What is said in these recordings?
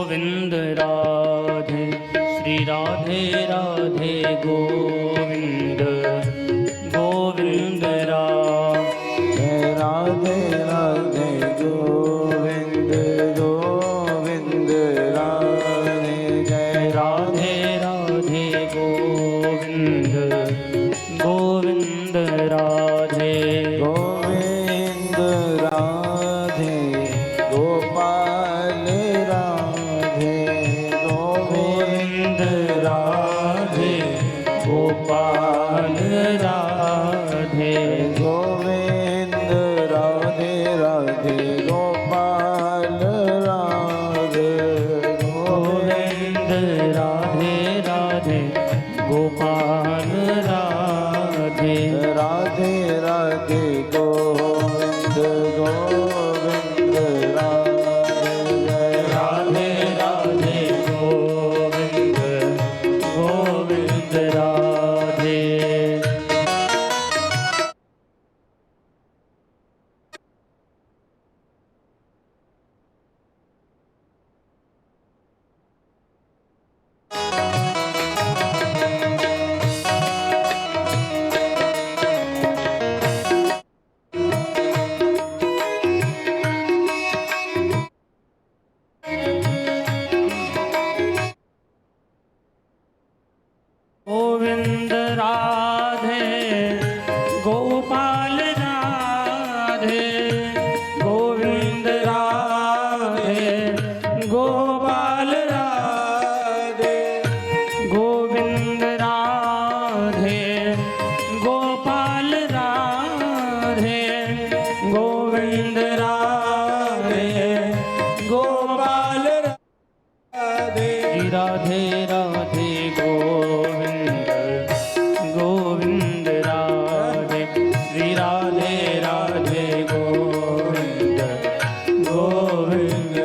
गोविंद राधे श्री राधे राधे गोविंद गोविंद राधे राधे राधे गोविंद गोविंद राधे जय राधे राधे गोविंद गोविंद राधे गोविंद राधे गोपाल राधे गोविंद राधे गोपाल राधे गोविंद राधे राधे गोपाल राधे गोविंद राधे राधे गोपाल राधे राधे राधे गोविंद गोविंद राधे जय राधे राधे गोविंद गोविंद राधे गोविंद राधे गोपाल राधे गोविंद राधे गोपाल राधे गोविंद राधे गोपाल राधे गोविंद राधे गोपाल राधे राधे राधे गोविंद गोविंद राधे श्री राधे राधे गोविंद गोविंद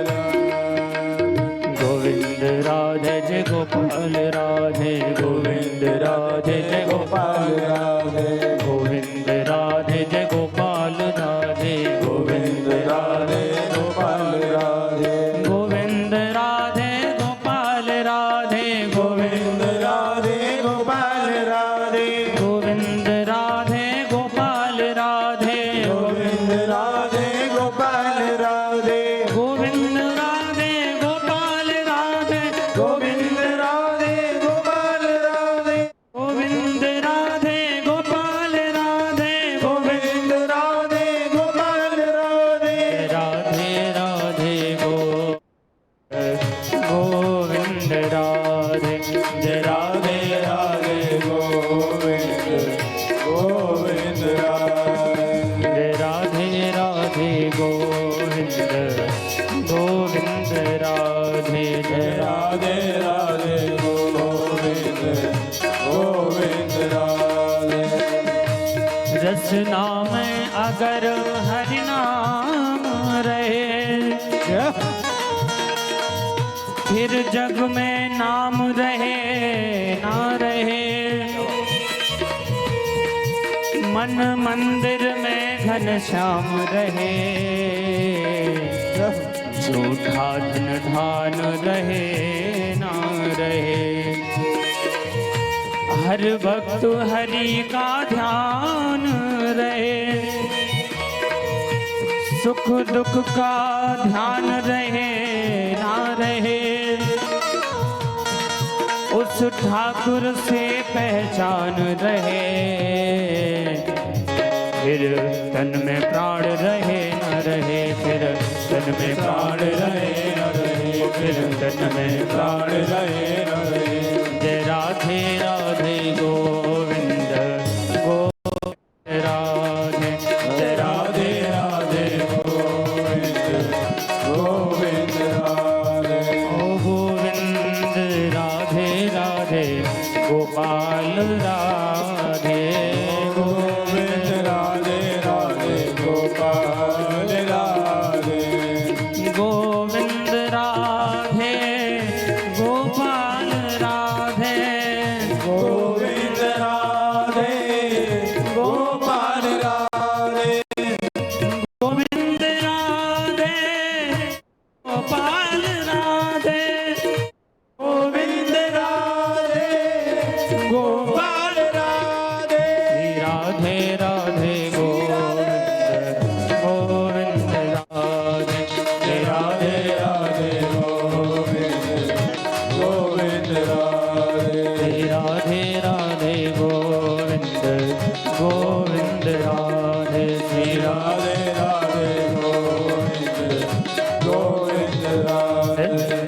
गोविंद राधे जय गोपाल राधे गोविंद राधे जय गोपाल राधे गोविंद राधे जय गोपाल राधे गोविंद राधे गोपाल राधे गोविंद राधे गोपाल राधे गोविंद राधे गोपाल राधे गोविंद राधे गोपाल राधे गोविंद राधे गोपाल राधे गोविंद राधे गोपाल राधे गोविंद राधे गोपाल राधे गोविंद राधे गोपाल राधे गोविंद राधे गोपाल राधे राधे राधे गोविंद राधे जय राधे राधे गोविंद गोविंद राधे जय राधे राधे गोविंद गोविंद राधे जय राधे राधे गोविंद गोविंद राधे रसना में अगर हरि नाम रहे फिर जग में नाम रहे ना रहे मन मंदिर में घनश्याम रहे झूठा धन ढान रहे ना रहे हर वक्त हरि का ध्यान रहे सुख दुख का ध्यान रहे ना रहे उस ठाकुर से पहचान रहे फिर तन में प्राण रहे न रहे फिर तन में प्राण रहे न रहे फिर तन में प्राण रहे न रहे जय राधे राधे गोविंद गोविंद राधे जय राधे राधे गोविंद गोविंद राधे ओ गोविंद राधे राधे गोपाल राधे गोविंद राधे राधे गोपाल राधे गोविंद राधे गोपाल राधे गोविंद राधे गोपाल राधे गोविंद राधे गोपाल राधे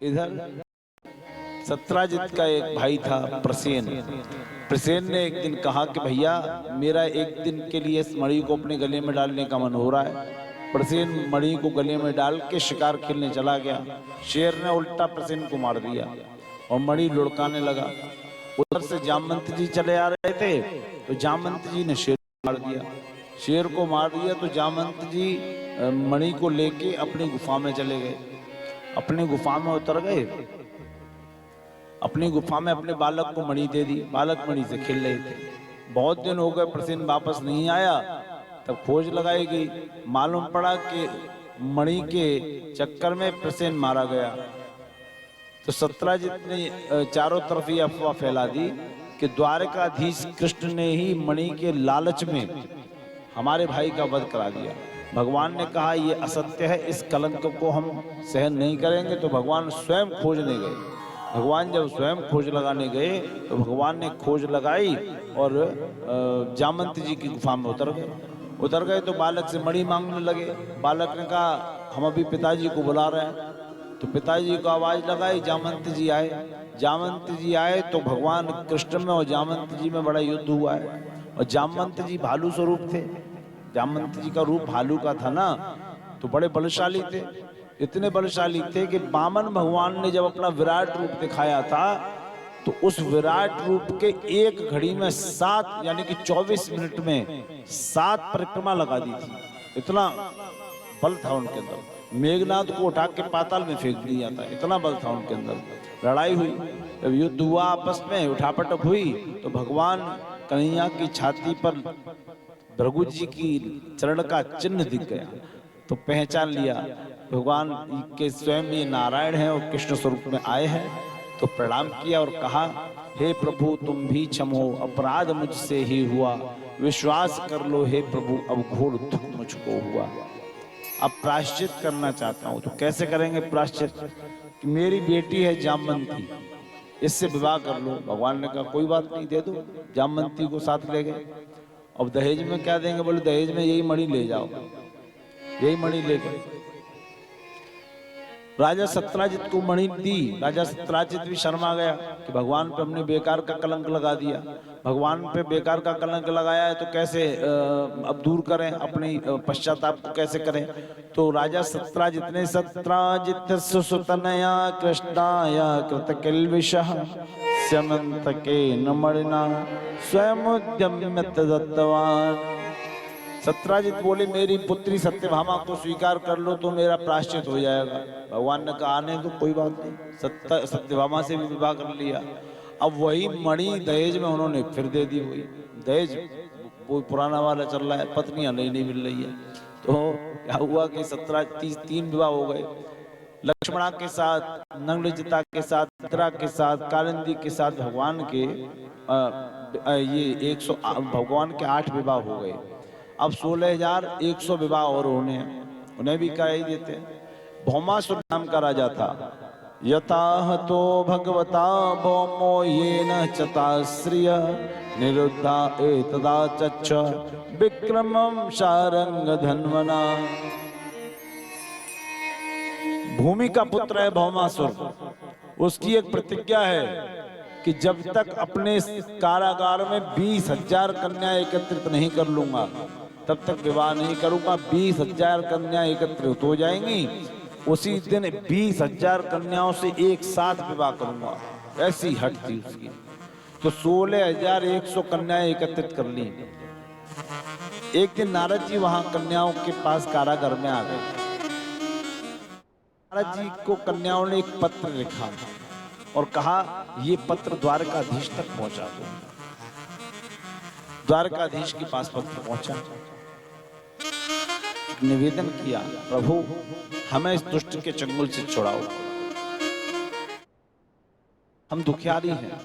इधर सत्राजित का एक भाई था प्रसेन। प्रसेन ने एक दिन कहा कि भैया मेरा एक दिन के लिए इस मणि को अपने गले में डालने का मन हो रहा है। प्रसेन मणि को गले में डाल के शिकार खेलने चला गया। शेर ने उल्टा प्रसेन को मार दिया और मणि लुढ़काने लगा। उधर से जामवंत जी चले आ रहे थे तो जामवंत जी ने शेर को मार दिया। शेर को मार दिया तो जामवंत जी मणि को लेके अपनी गुफा में चले गए। अपनी गुफा में उतर गए। अपनी गुफा में अपने बालक को मणि दे दी। बालक मणि से खेल रहे थे। बहुत दिन हो गए, प्रसेन वापस नहीं आया। तब खोज लगाई गई। मालूम पड़ा कि मणि के चक्कर में प्रसेन मारा गया। तो सत्राजित ने चारों तरफ ये अफवाह फैला दी कि द्वारकाधीश कृष्ण ने ही मणि के लालच में हमारे भाई का वध करा दिया। भगवान ने कहा ये असत्य है, इस कलंक को हम सहन नहीं करेंगे। तो भगवान स्वयं खोजने गए। भगवान जब स्वयं खोज लगाने गए तो भगवान ने खोज लगाई और जामवंत जी की गुफा में उतर गए। तो बालक से मणि मांगने लगे। बालक ने कहा हम अभी पिताजी को बुला रहे हैं। तो पिताजी को आवाज लगाई, जामवंत जी आए। जामवंत जी आए तो भगवान कृष्ण में और जामवंत जी में बड़ा युद्ध हुआ है। और जामवंत जी भालू स्वरूप थे। जामवंत जी का रूप भालू का था ना, तो बड़े बलशाली थे। इतने बलशाली थे कि वामन भगवान ने जब अपना विराट रूप दिखाया था तो उस विराट रूप के एक घड़ी में 7 यानी कि 24 मिनट में 7 परिक्रमा लगा दी थी। इतना बल था उनके अंदर। मेघनाद को उठा के पाताल में फेंक दिया था, इतना बल था उनके अंदर। लड़ाई हुई, जब युद्ध हुआ आपस में, उठापटक हुई, तो भगवान कन्हैया की छाती पर भृगु जी की चरण का चिन्ह दिख गया। तो पहचान लिया भगवान के स्वयं ये नारायण है और कृष्ण स्वरूप में आए हैं। तो प्रणाम किया और कहा हे प्रभु तुम भी क्षमो, अपराध मुझसे ही हुआ, विश्वास कर लो हे प्रभु अब घोर दुख मुझको हुआ। अब प्रायश्चित करना चाहता हूँ। तो कैसे करेंगे प्रायश्चित? कि मेरी बेटी है जामवंती, इससे विवाह कर लो। भगवान ने कहा कोई बात नहीं, दे दो। जामवंती को साथ ले गए। अब दहेज में क्या देंगे? बोले दहेज में यही मणि ले जाओ। यही मणि ले गए। राजा सत्राजित को मणि दी। राजा सत्राजित भी शर्मा गया कि भगवान पे हमने बेकार का कलंक लगा दिया। भगवान पे बेकार का कलंक लगाया है तो कैसे अब दूर करें, अपनी पश्चाताप को कैसे करें? तो राजा सत्राजित ने सत्राजित सुसुतनया कृष्णाया कृत किल्बिषः स्यमंतके न मणिना स्वयं उद्यम्य दत्तवान। सत्राजित बोले मेरी पुत्री सत्यभामा को स्वीकार कर लो तो मेरा प्रायश्चित हो जाएगा। भगवान ने कहा आने तो कोई बात नहीं। सत्यभामा से भी विवाह कर लिया। अब वही मणि दहेज में उन्होंने फिर दे दी। वही दहेज वो पुराना वाला चल रहा है, पत्नियां नहीं मिल रही है। तो क्या हुआ कि 3 विवाह हो गए। लक्ष्मणा के साथ, नंगलजिता के साथ, मित्रा के साथ, कालिंदी के साथ भगवान के ये 100 भगवान के 8 विवाह हो गए। अब 16,100 विवाह और होने हैं, उन्हें भी करा ही देते हैं। भौमासुर नाम का राजा था। यथा तो भगवता भौमो येन चताश्रिय निरुद्धा एतदा चच्च विक्रमं शारंग धन्वना। भूमि का पुत्र है भौमासुर। उसकी एक प्रतिज्ञा है कि जब तक अपने कारागार में 20,000 कन्या एकत्रित नहीं कर लूंगा तब तक विवाह नहीं करूंगा। 20,000 कन्या एकत्रित हो जाएंगी, उसी दिन 20,000 कन्याओं से एक साथ विवाह करूंगा। ऐसी हट थी उसकी। तो 16,100 कन्याएं एकत्रित कर ली। एक दिन नारद जी वहां कन्याओं के पास कारागार में आ गए। नारद जी को कन्याओं ने एक पत्र लिखा और कहा ये पत्र द्वारकाधीश तक पहुंचा दो। द्वारकाधीश के पास पत्र पहुंचा। निवेदन किया प्रभु हमें इस दुष्ट के चंगुल से छुड़ाओ, हम दुखियारी हैं,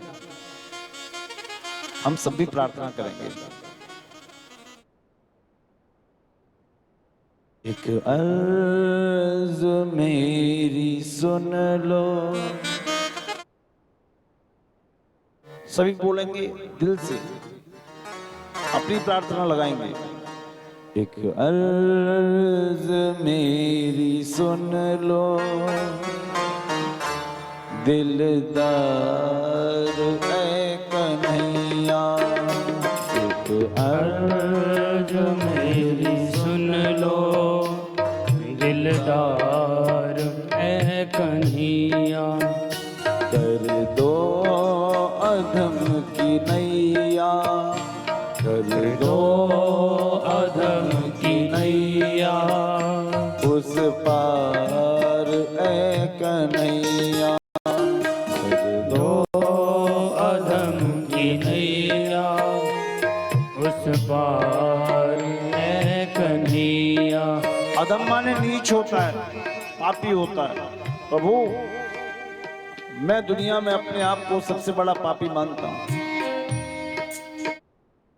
हम सब भी प्रार्थना करेंगे। एक अर्ज मेरी सुन लो। सभी बोलेंगे दिल से, अपनी प्रार्थना लगाएंगे। एक अर्ज मेरी सुन लो, दिलदार ऐ कन्हैया, एक अर्ज मेरी सुन लो, दिलदार ऐ कन्हैया। कर दो अधम की नैया, कर दो अधम की नैया, उस पार ऐ कन्हैया। कर दो अधम की नैया, उस पार ऐ कन्हैया। अधम माने नीच होता है, पापी होता है। प्रभु, मैं दुनिया में अपने आप को सबसे बड़ा पापी मानता हूं।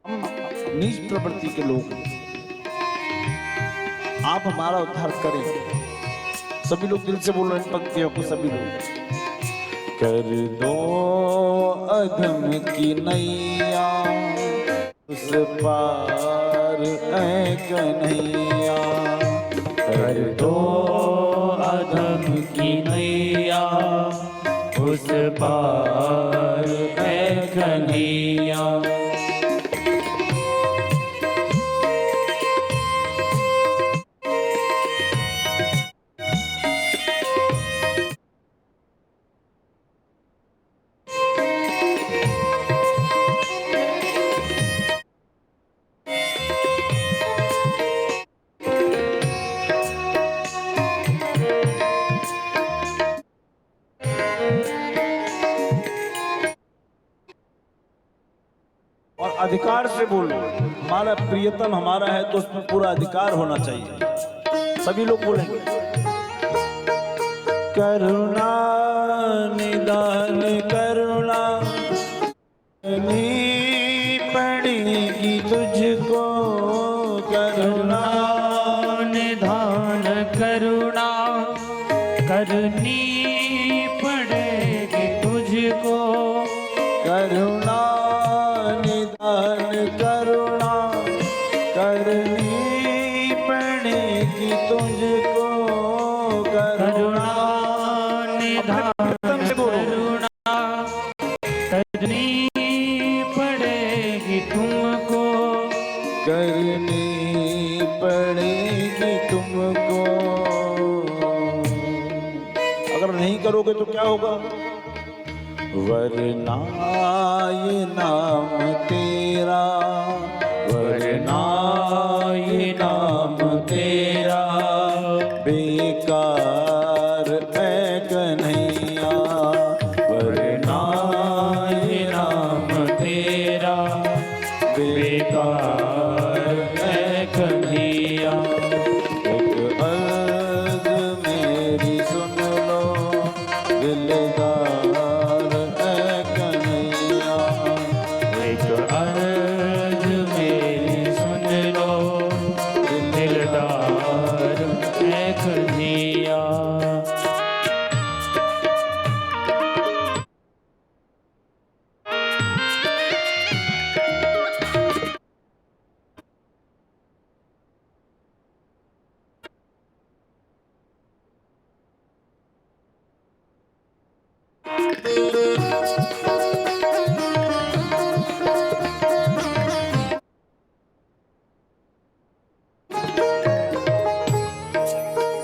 हम नीच प्रवृत्ति के लोग हैं। आप हमारा उद्धार करें। सभी लोग दिल से बोल रहे हैं पंक्तियों को, सभी लोग। कर दो अधम की नैया, उस पार ऐ कन्हैया। कर दो अधम की नैया, उस पार ऐ कन्हैया। और अधिकार से बोलो। हमारा प्रियतम हमारा है तो उसमें पूरा अधिकार होना चाहिए। सभी लोग बोलेंगे। करुणा निदान करुणा करनी पड़ेगी तुझको, करुणा निधान करुणा करनी पड़ेगी तुझको। करुणा निदान करुणा करनी पड़ेगी तुझको, करुणा निधान करुणा करनी पड़ेगी तुमको। करनी पड़ेगी तुमको। अगर नहीं करोगे तो क्या होगा? वरना ये नाम तेरा, वरना ये नाम तेरा बेकार है कन्हैया। वरना ये नाम तेरा बेकार है कन्हैया। एक अर्ज मेरी सुन लो, दिलदार है कन्हैया। एक अर्ज मेरी सुन लो, दिलदार है कन्हैया।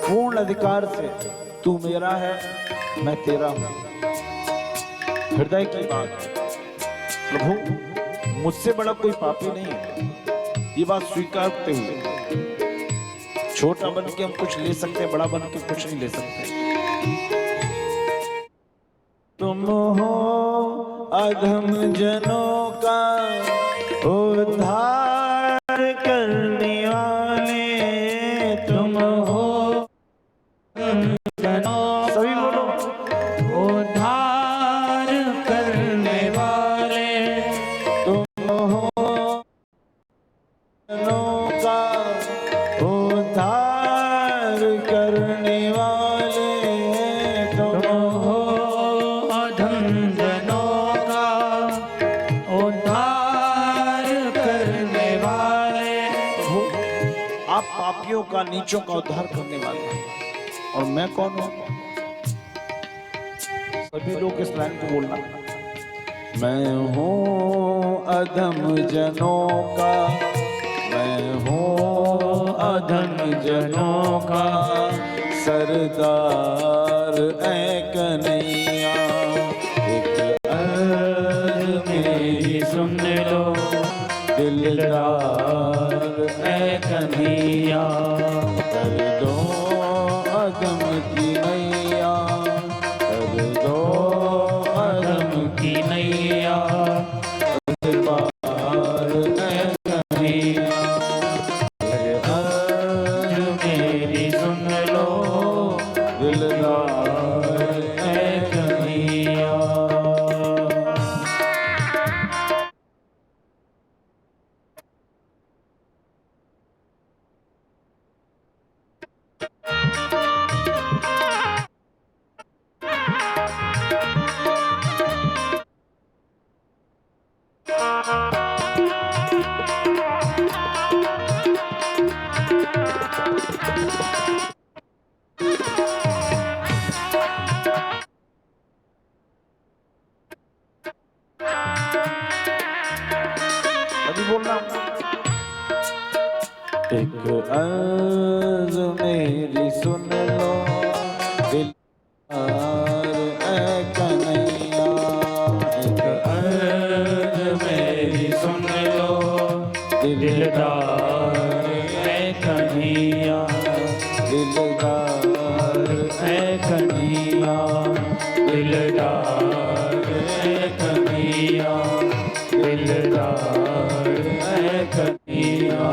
पूर्ण अधिकार से तू मेरा है, मैं तेरा हूं। हृदय की बात। प्रभु, मुझसे बड़ा कोई पापी नहीं है, ये बात स्वीकार करते हुए। छोटा बन के हम कुछ ले सकते हैं, बड़ा बन के कुछ नहीं ले सकते। तुम हो अधम जनों का उद्धार करने वाले, तुम हो। सभी बोलो। उद्धार करने वाले, तुम हो जनों का उद्धार करने वाले, तुम हो अधम जनों का उद्धार करने वाले। आप पापियों का, नीचों का उद्धार करने वाले हैं। और मैं कौन हूं? सभी लोग इस लाइन को बोलना। मैं हूँ अधम जनों का, मैं हूँ अधम जनों का सरदार ऐ कन्हैया। एक अर्ज मेरी सुन लो दिलदार ऐ कन्हैया, कर दो अधम की नैया, कर दो अधम की नैया पार ऐ कन्हैया। अर्ज मेरी सुन लो दिलदार ऐ कन्हैया। अभी बोलना। एक अर्ज मेरी सुन लो दिलदार ऐ कन्हैया। एक अर्ज मेरी सुन लो दिलदार ऐ कन्हैया, दिलदार ऐ कन्हैया, दिलदार ऐ कन्हैया, दिलदार ऐ कन्हैया।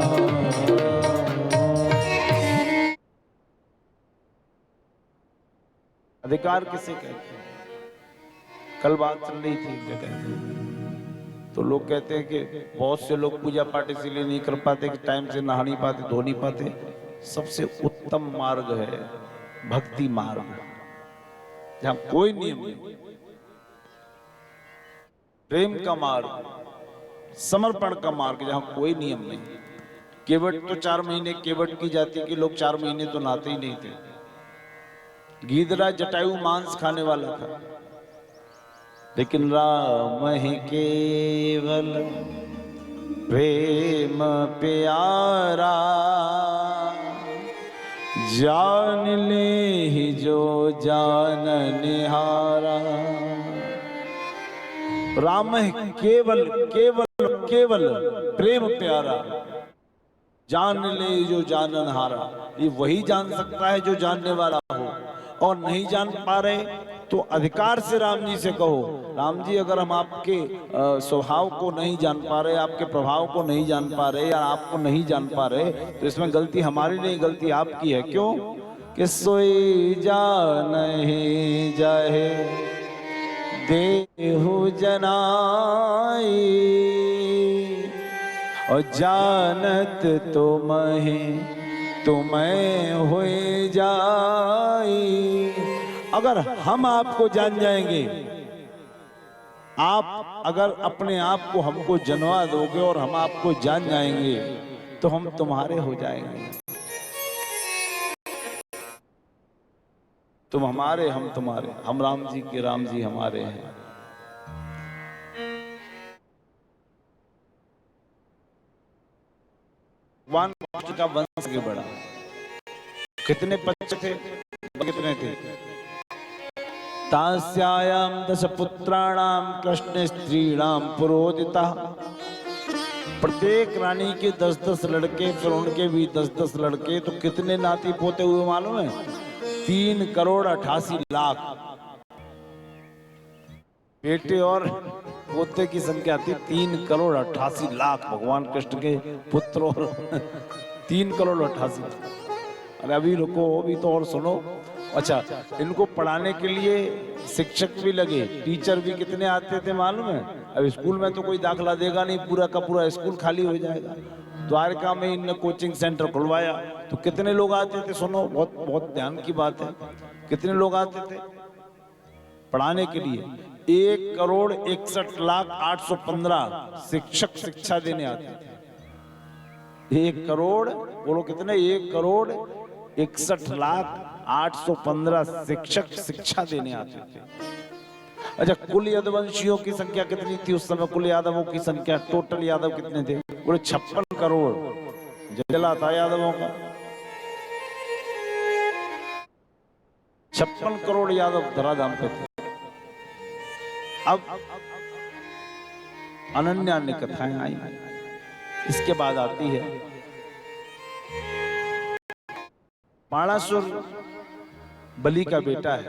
अधिकार किसे कहते हैं? कल बात चल रही थी जगह, तो लोग कहते हैं कि बहुत से लोग पूजा पाठ इसीलिए नहीं कर पाते कि टाइम से नहा नहीं पाते, धो नहीं पाते। सबसे उत्तम मार्ग है भक्ति मार्ग, जहां कोई नियम नहीं, प्रेम का मार्ग, समर्पण का मार्ग, जहां कोई नियम नहीं। केवट तो 4 महीने केवट की जाति के लोग 4 महीने तो नहाते ही नहीं थे। गीदड़ा जटायु मांस खाने वाला था, लेकिन राम ही केवल प्रेम प्यारा, जान ले ही जो जान निहारा। राम है केवल केवल केवल प्रेम प्यारा, जान ले जो जानन हारा। ये वही जान सकता है जो जानने वाला हो, और नहीं जान पा रहे तो अधिकार से राम जी से कहो, राम जी अगर हम आपके स्वभाव को नहीं जान पा रहे, आपके प्रभाव को नहीं जान पा रहे, या आपको नहीं जान पा रहे, तो इसमें गलती हमारी नहीं, गलती आपकी है। क्यों? कि सोई जानहि जाहे देहु जनाई, और जानत तुम्हें होए जाई। अगर हम आपको जान जाएंगे, आप अगर अपने आप को हमको जनवा दोगे और हम आपको जान जाएंगे, तो हम तुम्हारे हो जाएंगे। तुम हमारे, हम तुम्हारे, हम राम जी के, राम जी हमारे हैं। भगवान का वंश आगे बढ़ा। कितने बच्चे थे? कितने थे? तास्यायाम 10 पुत्राणाम कृष्ण स्त्रीणाम पुरोहिता। प्रत्येक रानी के 10-10 लड़के, फिर उनके भी 10-10 लड़के। तो कितने नाती पोते हुए मालूम है? 3,88,00,000 बेटे और पोते की संख्या थी 3,88,00,000 भगवान कृष्ण के पुत्र, और 3,88,00,000। अरे अभी रुको, अभी तो और सुनो। अच्छा, इनको पढ़ाने के लिए शिक्षक भी लगे, टीचर भी कितने आते थे मालूम है? अब स्कूल में तो कोई दाखला देगा नहीं, पूरा का पूरा स्कूल खाली हो जाएगा। द्वारका में इनने कोचिंग सेंटर खुलवाया, तो कितने लोग आते थे? सुनो, बहुत बहुत ध्यान की बात है। कितने लोग आते थे पढ़ाने के लिए? 1,61,08,15 शिक्षक शिक्षा देने आते थे। 1 करोड़, बोलो कितने? 1,61,08,15 शिक्षक शिक्षा देने आते थे। अच्छा, कुल यदुवंशियों की संख्या कितनी थी उस समय? कुल यादवों की संख्या, टोटल यादव कितने थे? बोले 56 करोड़ जला था यादवों का। 56 करोड़ यादव धराधाम पे थे। अब अनन्य अन्य कथाएं आई। इसके बाद आती है बाणासुर बलि का बेटा है,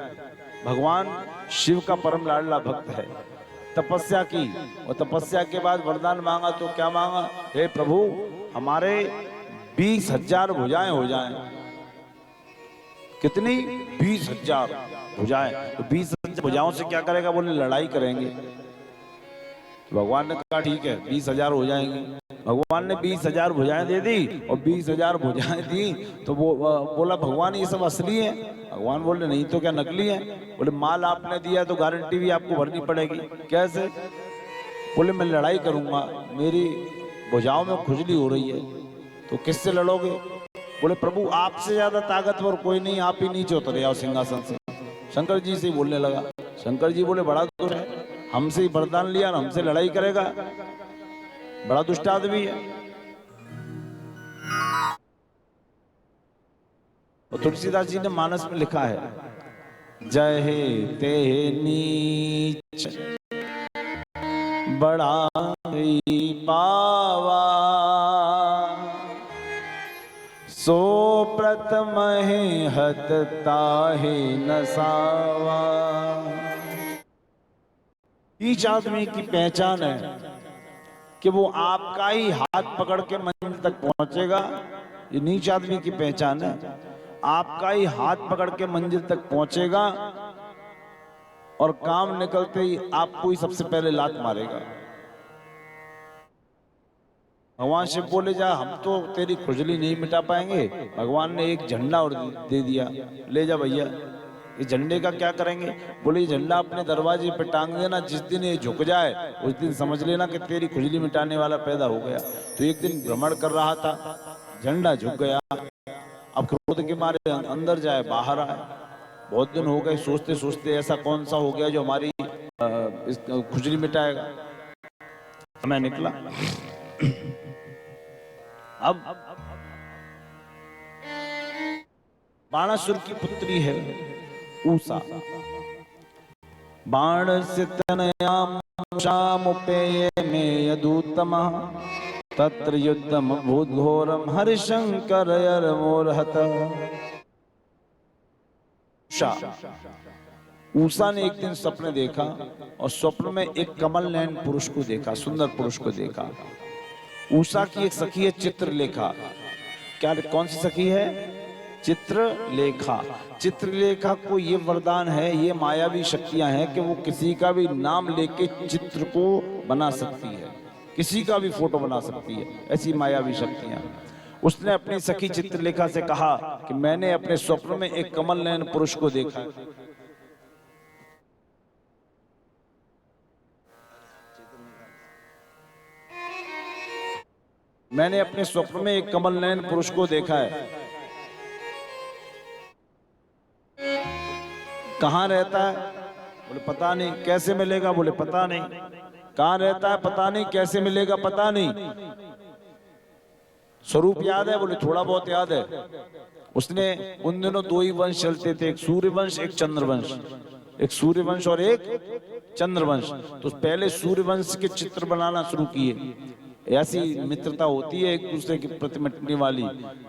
भगवान शिव का परम लाडला भक्त है। तपस्या की और तपस्या के बाद वरदान मांगा तो क्या मांगा? हे प्रभु, हमारे 20,000 भुजाएं हो जाएं। कितनी? 20,000 भुजाएं। तो 20,000 भुजाओं से क्या करेगा? बोले लड़ाई करेंगे। भगवान ने कहा ठीक है 20,000 हो जाएंगी। भगवान ने 20,000 भुजाएं दे दी और 20,000 भुजाएं दी तो वो बोला भगवान ये सब असली है? भगवान बोले नहीं तो क्या नकली है? बोले माल आपने दिया तो गारंटी भी आपको भरनी पड़ेगी। कैसे? बोले मैं लड़ाई करूंगा, मेरी भुजाओं में खुजली हो रही है। तो किससे लड़ोगे? बोले प्रभु आपसे ज्यादा ताकतवर कोई नहीं, आप ही नीचे उतरे आओ सिंहासन से। शंकर जी से ही बोलने लगा। शंकर जी बोले बड़ा दुष्ट है, हमसे ही वरदान लिया और हमसे लड़ाई करेगा, बड़ा दुष्ट आदमी है। और तुलसीदास जी ने मानस में लिखा है, जय हे ते नीच बड़ाई पावा, सो प्रथम हत ताहे नसावा। नीच आदमी की पहचान है कि वो आपका ही हाथ पकड़ के मंजिल तक पहुंचेगा। ये नीच आदमी की पहचान है, आपका ही हाथ पकड़ के मंजिल तक पहुंचेगा और काम निकलते ही आपको ही सबसे पहले लात मारेगा। भगवान शिव बोले जा हम तो तेरी खुजली नहीं मिटा पाएंगे। भगवान ने एक झंडा और दे दिया, ले जा भैया। इस झंडे का क्या करेंगे? बोले ये झंडा अपने दरवाजे पे टांग देना, जिस दिन ये झुक जाए उस दिन समझ लेना कि तेरी खुजली मिटाने वाला पैदा हो गया। तो एक दिन भ्रमण कर रहा था, झंडा झुक गया। अब क्रोध के मारे अंदर जाए बाहर आए। बहुत दिन हो गए सोचते सोचते ऐसा कौन सा हो गया जो हमारी खुजली मिटाएगा। मैं निकला। अब बाणासुर की पुत्री है ऊषा। बाण से तनयाम शामुपेय में यदूतमः, तत्र युद्धम भूतघोरम हरिशंकर यरमोरहत। ऊषा ने एक दिन स्वप्न देखा और स्वप्न में एक कमल नयन पुरुष को देखा, सुंदर पुरुष को देखा। ऊषा की एक सखी है चित्रलेखा। क्या कौन सी सखी है? चित्रलेखा। चित्रलेखा को ये वरदान है, ये मायावी शक्तियां हैं कि वो किसी का भी नाम लेके चित्र को बना सकती है, किसी का भी फोटो बना सकती है, ऐसी मायावी शक्तियां। उसने अपनी सखी चित्रलेखा से कहा कि मैंने अपने स्वप्न में एक कमल नयन पुरुष को देखा। मैंने अपने स्वप्न में एक कमल नयन पुरुष को देखा है। कहाँ रहता है? बोले पता नहीं। कैसे मिलेगा? बोले पता नहीं। कहाँ रहता है? पता नहीं। कैसे मिलेगा? पता नहीं। स्वरूप याद है? बोले थोड़ा बहुत याद है। उसने उन दिनों दो ही वंश चलते थे, एक सूर्यवंश एक चंद्रवंश। एक सूर्यवंश और एक चंद्रवंश। तो पहले सूर्यवंश के चित्र बनाना शुरू किए। ऐसी मित्रता होती है एक दूसरे की प्रति मिटने वाली।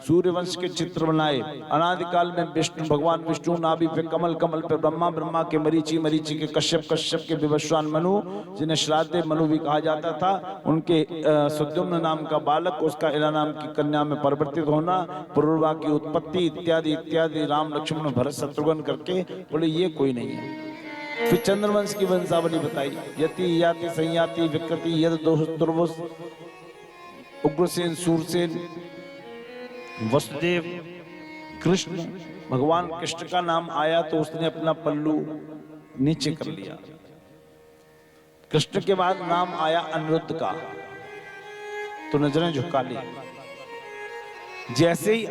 सूर्यवंश के चित्र बनाए। अनादिकाल में विष्णु, भगवान विष्णु नाभि पे कमल, कमल पे ब्रह्मा, ब्रह्मा के मरीचि, मरीचि के कश्यप, कश्यप के विवस्वान मनु, जिन्हें श्राद्ध मनु भी कहा जाता था, उनके सुद्युम्न नाम का बालक, उसका इला नाम की कन्या में परिवर्तित होना, पुरुरवा की उत्पत्ति इत्यादि इत्यादि, राम लक्ष्मण भरत शत्रुघ्न करके। बोले ये कोई नहीं है। फिर चंद्रवंश की वंशावली बताई। यति याति संयाति विकृति यद दुर्वस, उग्रसेन, सूरसेन, वसुदेव, कृष्ण। भगवान कृष्ण का नाम आया तो उसने अपना पल्लू नीचे कर लिया। कृष्ण के बाद नाम आया अनिरुद्ध का तो नजरें झुका ली। जैसे ही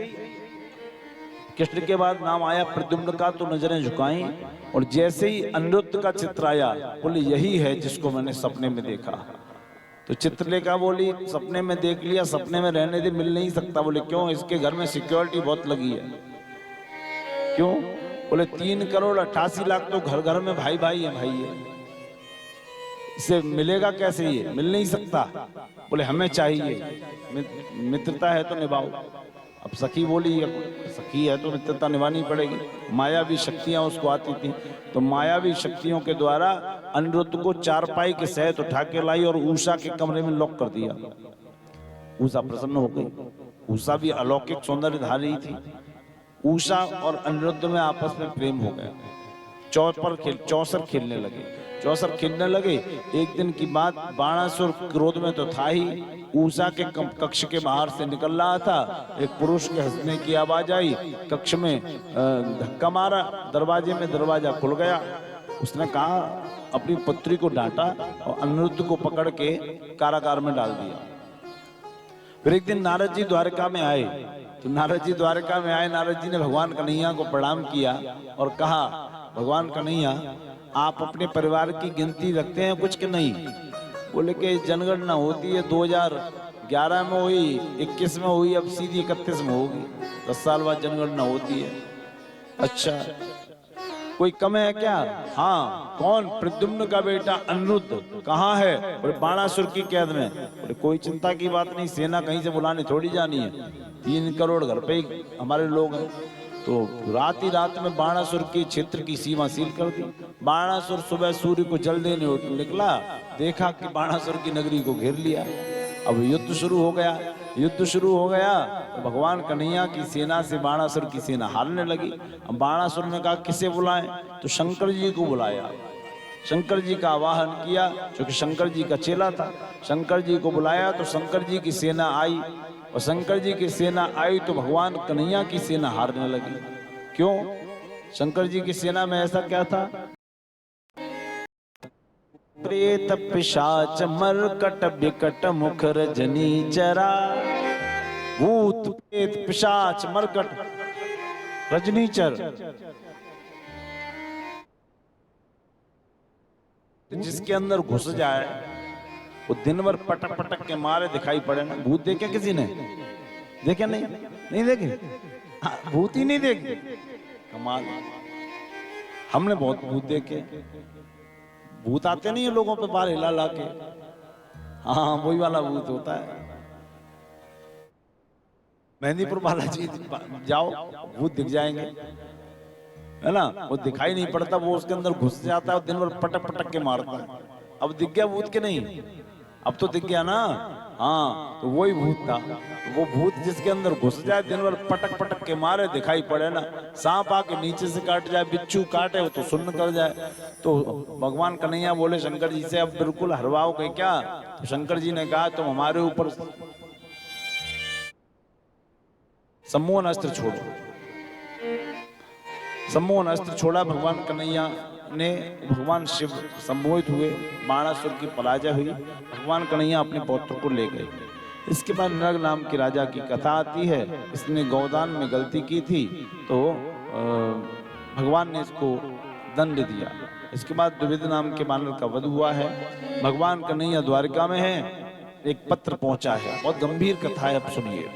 कृष्ण के बाद नाम आया प्रद्युम्न का तो नजरें झुकाई, और जैसे ही अनिरुद्ध का चित्र आया बोले यही है जिसको मैंने सपने में देखा। तो चित्रलेखा बोली सपने में देख लिया, सपने में रहने दे, मिल नहीं सकता। बोले क्यों? इसके घर में सिक्योरिटी बहुत लगी है। क्यों? बोले 3,88,00,000 तो घर घर में भाई भाई है, भाई है, इसे मिलेगा कैसे? ये मिल नहीं सकता। बोले हमें चाहिए, मित्रता है तो निभाओ। अब सखी बोली सखी है तो मित्रता निभानी पड़ेगी। मायावी शक्तियां उसको आती थी, तो मायावी शक्तियों के द्वारा अनिरुद्ध को चारपाई के सहित उठा के लाई और उषा के कमरे में लॉक कर दिया। उषा प्रसन्न हो गई। उषा भी अलौकिक सौंदर्य धारी थी। उषा और अनिरुद्ध में आपस में प्रेम हो गया। चौसर खेलने लगे। एक दिन की बात, बाणासुर क्रोध में तो था ही, उषा के कक्ष के बाहर से निकल रहा था, एक पुरुष के हंसने की आवाज आई, कक्ष में धक्का मारा, दरवाजे में दरवाजा खुल गया। उसने कहा, अपनी पुत्री को डांटा और अनिरुद्ध को पकड़ के कारागार में डाल दिया। फिर एक दिन नारद जी द्वारका में आए, तो नारद जी ने भगवान कन्हैया को प्रणाम किया और कहा, भगवान कन्हैया आप अपने परिवार की गिनती रखते हैं कुछ कि नहीं? बोले कि जनगणना होती है 2011 में हुई, 21 में हुई, अब सीधी 31 में होगी, 10 साल बाद जनगणना होती है। अच्छा, कोई कम है क्या? हाँ। कौन? प्रद्युम्न का बेटा अनिरुद्ध। कहाँ है? बोले बाणासुर की कैद में। बोले कोई चिंता की बात नहीं, सेना कहीं से बुलाने थोड़ी जानी है, 3 करोड़ घर पे ही हमारे लोग हैं। तो रात ही रात में बाणासुर के क्षेत्र की सीमा सील कर दी। बाणासुर सुबह सूर्य को जल देने निकला, देखा कि बाणासुर की नगरी को घेर लिया। अब युद्ध शुरू हो गया। तो भगवान कन्हैया की सेना से बाणासुर की सेना हारने लगी। अब बाणासुर ने कहा किसे बुलाएं? तो शंकर जी को बुलाया। शंकर जी का आवाहन किया, क्योंकि शंकर जी का चेला था। शंकर जी को बुलाया तो शंकर जी की सेना आई, और शंकर जी की सेना आई तो भगवान कन्हैया की सेना हारने लगी। क्यों? शंकर जी की सेना में ऐसा क्या था? प्रेत पिशाच मरकट बिकट मुख रजनी चरा। भूत प्रेत पिशाच मरकट रजनीचर, जिसके अंदर घुस जाए वो दिन भर पटक पटक के मारे दिखाई पड़े ना। भूत देखे किसी ने? देखे नहीं देखे? भूत ही नहीं देखे। कमाल, हमने बहुत भूत देखे। भूत आते नहीं है लोगों पे बाहर हिला ला के, हाँ वही वाला भूत होता है। मेहंदीपुर बालाजी जाओ, भूत दिख जाएंगे, है ना? वो दिखाई नहीं पड़ता, वो उसके अंदर घुस जाता है, दिन भर पटक पटक के मारता है। अब दिख गया भूत के नहीं? अब तो दिख गया ना। हाँ, तो वही भूत था। वो भूत जिसके अंदर घुस जाए, दिन भर पटक पटक के मारे दिखाई पड़े ना। सांप आके नीचे से काट जाए, बिच्छू काटे वो तो सुन्न कर जाए। तो भगवान कन्हैया बोले शंकर जी से, अब बिल्कुल हरवाओ गए क्या? तो शंकर जी ने कहा, तुम हमारे ऊपर सम्मोहन अस्त्र छोड़ो। सम्मोहन अस्त्र छोड़ा भगवान कन्हैया ने। भगवान शिव सम्मोहित हुए, बाणासुर की पराजय हुई, भगवान कन्हैया अपने पौत्र को ले गए। इसके बाद नृग नाम के राजा की कथा आती है। इसने गौदान में गलती की थी, तो भगवान ने इसको दंड दिया। इसके बाद द्विविध नाम के बानर का वध हुआ है। भगवान कन्हैया द्वारिका में है, एक पत्र पहुंचा है, बहुत गंभीर कथा है, अब सुनिए।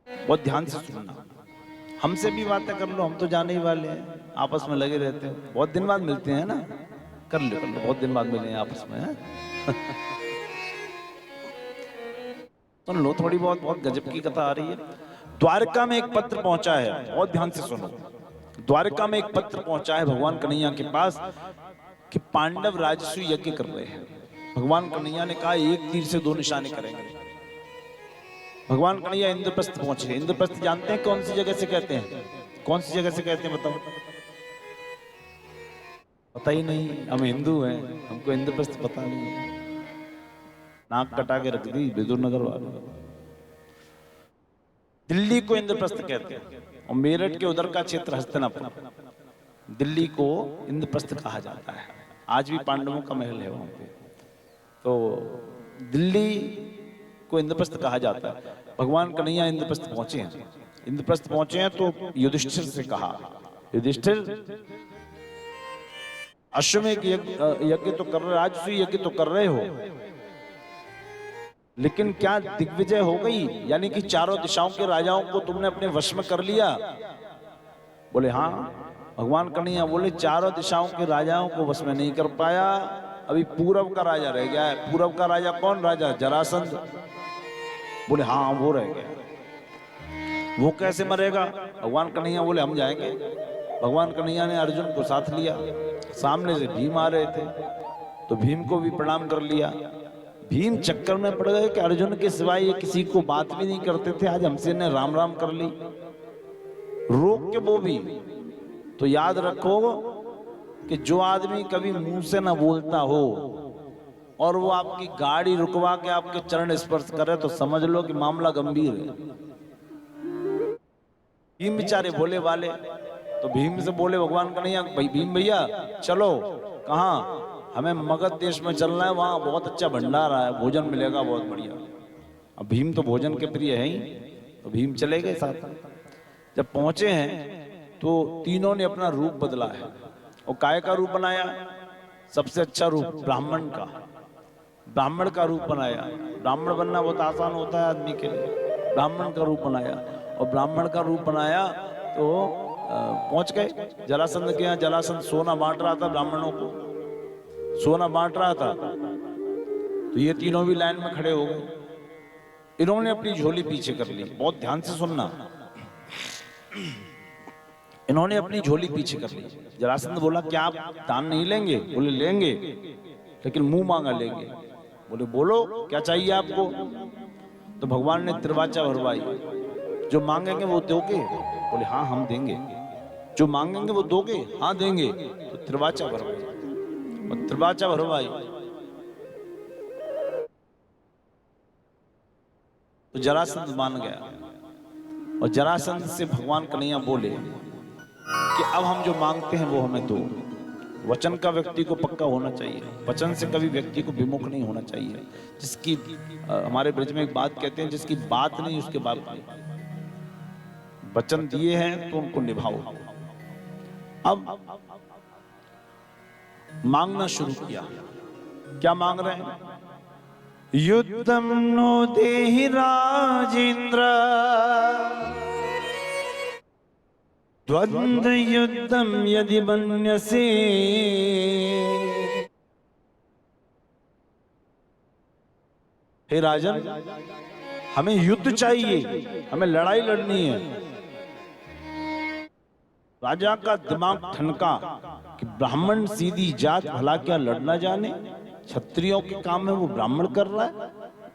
बहुत ध्यान से सुनना। हमसे भी बातें कर लो, हम तो जाने ही वाले हैं, आपस में लगे रहते हैं। बहुत दिन बाद मिलते हैं ना, कर लो बहुत दिन बाद मिले हैं आपस में, है? सुन लो थोड़ी बहुत गजब की कथा आ रही है। द्वारका में एक पत्र पहुंचा है, बहुत ध्यान से सुनो। द्वारका में एक पत्र पहुंचा है भगवान कन्हैया के पास कि पांडव राजसु यज्ञ कर रहे हैं। भगवान कन्हैया ने कहा, एक तीर से 2 निशाने करेंगे। भगवान कन्हैया इंद्रप्रस्थ पहुंचे। इंद्रप्रस्थ जानते हैं कौन सी जगह से कहते हैं? कौन सी जगह से कहते हैं बताओ? पता ही नहीं? हम हिंदू हैं, हमको इंद्रप्रस्थ पता नहीं है। नाक कटा के रख दी विदुर नगर वाले। दिल्ली को इंद्रप्रस्थ कहते हैं, और मेरठ के उधर का क्षेत्र हस्तिनापुर। दिल्ली को इंद्रप्रस्थ कहा जाता है, आज भी पांडवों का महल है वहां पे। तो दिल्ली को इंद्रप्रस्थ कहा जाता है। भगवान कन्हैया इंद्रप्रस्थ पहुंचे हैं। इंद्रप्रस्थ पहुंचे हैं तो युधिष्ठिर से कहा, युधिष्ठिर अश्वमेध यज्ञ तो कर रहे, राजसूय यज्ञ तो कर रहे हो, लेकिन क्या दिग्विजय हो गई? यानी कि चारों दिशाओं के राजाओं को तुमने अपने वश में कर लिया? बोले हाँ। भगवान कन्हैया बोले चारों दिशाओं के राजाओं को वश में नहीं कर पाया, अभी पूरब का राजा रह गया है। पूरब का राजा कौन? राजा जरासंध। बोले हाँ वो रह गया, वो कैसे मरेगा? भगवान कन्हैया बोले हम जाएंगे। भगवान कन्हैया ने अर्जुन को साथ लिया, सामने से भीम आ रहे थे तो भीम को भी प्रणाम कर लिया। भीम चक्कर में पड़ गए कि अर्जुन के सिवाय ये किसी को बात भी नहीं करते थे, आज हमसे ने राम राम कर ली, रोक के वो भी। तो याद रखो कि जो आदमी कभी मुंह से ना बोलता हो और वो आपकी गाड़ी रुकवा के आपके चरण स्पर्श करे तो समझ लो कि मामला गंभीर है। भीम बेचारे भोले वाले, तो भीम से बोले भगवान कन्हैया, भाई भीम भैया चलो। कहाँ? हमें मगध देश में चलना है, वहां बहुत अच्छा भंडार है, भोजन मिलेगा बहुत बढ़िया। अब भीम तो भोजन के प्रिय है ही, तो भीम चले गए साथ। जब पहुंचे हैं तो तीनों ने अपना रूप बदला है। और काय का रूप बनाया? सबसे अच्छा रूप ब्राह्मण का, ब्राह्मण का रूप बनाया। ब्राह्मण बनना बहुत आसान होता है आदमी के लिए। ब्राह्मण का रूप बनाया, और ब्राह्मण का रूप बनाया तो पहुंच गए जरासंध के यहाँ। जरासंध सोना बांट रहा था, ब्राह्मणों को सोना बांट रहा था। तो ये तीनों भी लाइन में खड़े हो गए। इन्होंने अपनी झोली पीछे कर ली, बहुत ध्यान से सुनना। इन्होंने अपनी झोली पीछे कर ली। जरासंध बोला क्या आप दान नहीं लेंगे? बोले लेंगे, लेकिन मुंह मांगा लेंगे। बोले बोलो क्या चाहिए आपको? तो भगवान ने त्रिवाचा भरवाई, जो मांगेंगे वो दोगे? बोले हाँ हम देंगे। जो मांगेंगे वो दोगे? हाँ देंगे। तो त्रिवाचा भरवाई, और त्रिवाचा भरवाई तो जरासंध मान गया। और जरासंध से भगवान कन्हैया बोले कि अब हम जो मांगते हैं वो हमें दो। वचन का व्यक्ति को पक्का होना चाहिए, वचन से कभी व्यक्ति को विमुख नहीं होना चाहिए। जिसकी हमारे ब्रज में एक बात कहते हैं, जिसकी बात नहीं उसके बात नहीं। वचन दिए हैं तो उनको निभाओ। अब मांगना शुरू किया। क्या मांग रहे हैं? युद्धम नो देहि राजेंद्र द्वंद्व युद्धम यदि मन्यसे। हे राजन, हमें युद्ध चाहिए, हमें लड़ाई लड़नी है। राजा का दिमाग ठनका कि ब्राह्मण सीधी जात, भला क्या लड़ना जाने? क्षत्रियों के काम में वो ब्राह्मण कर रहा है,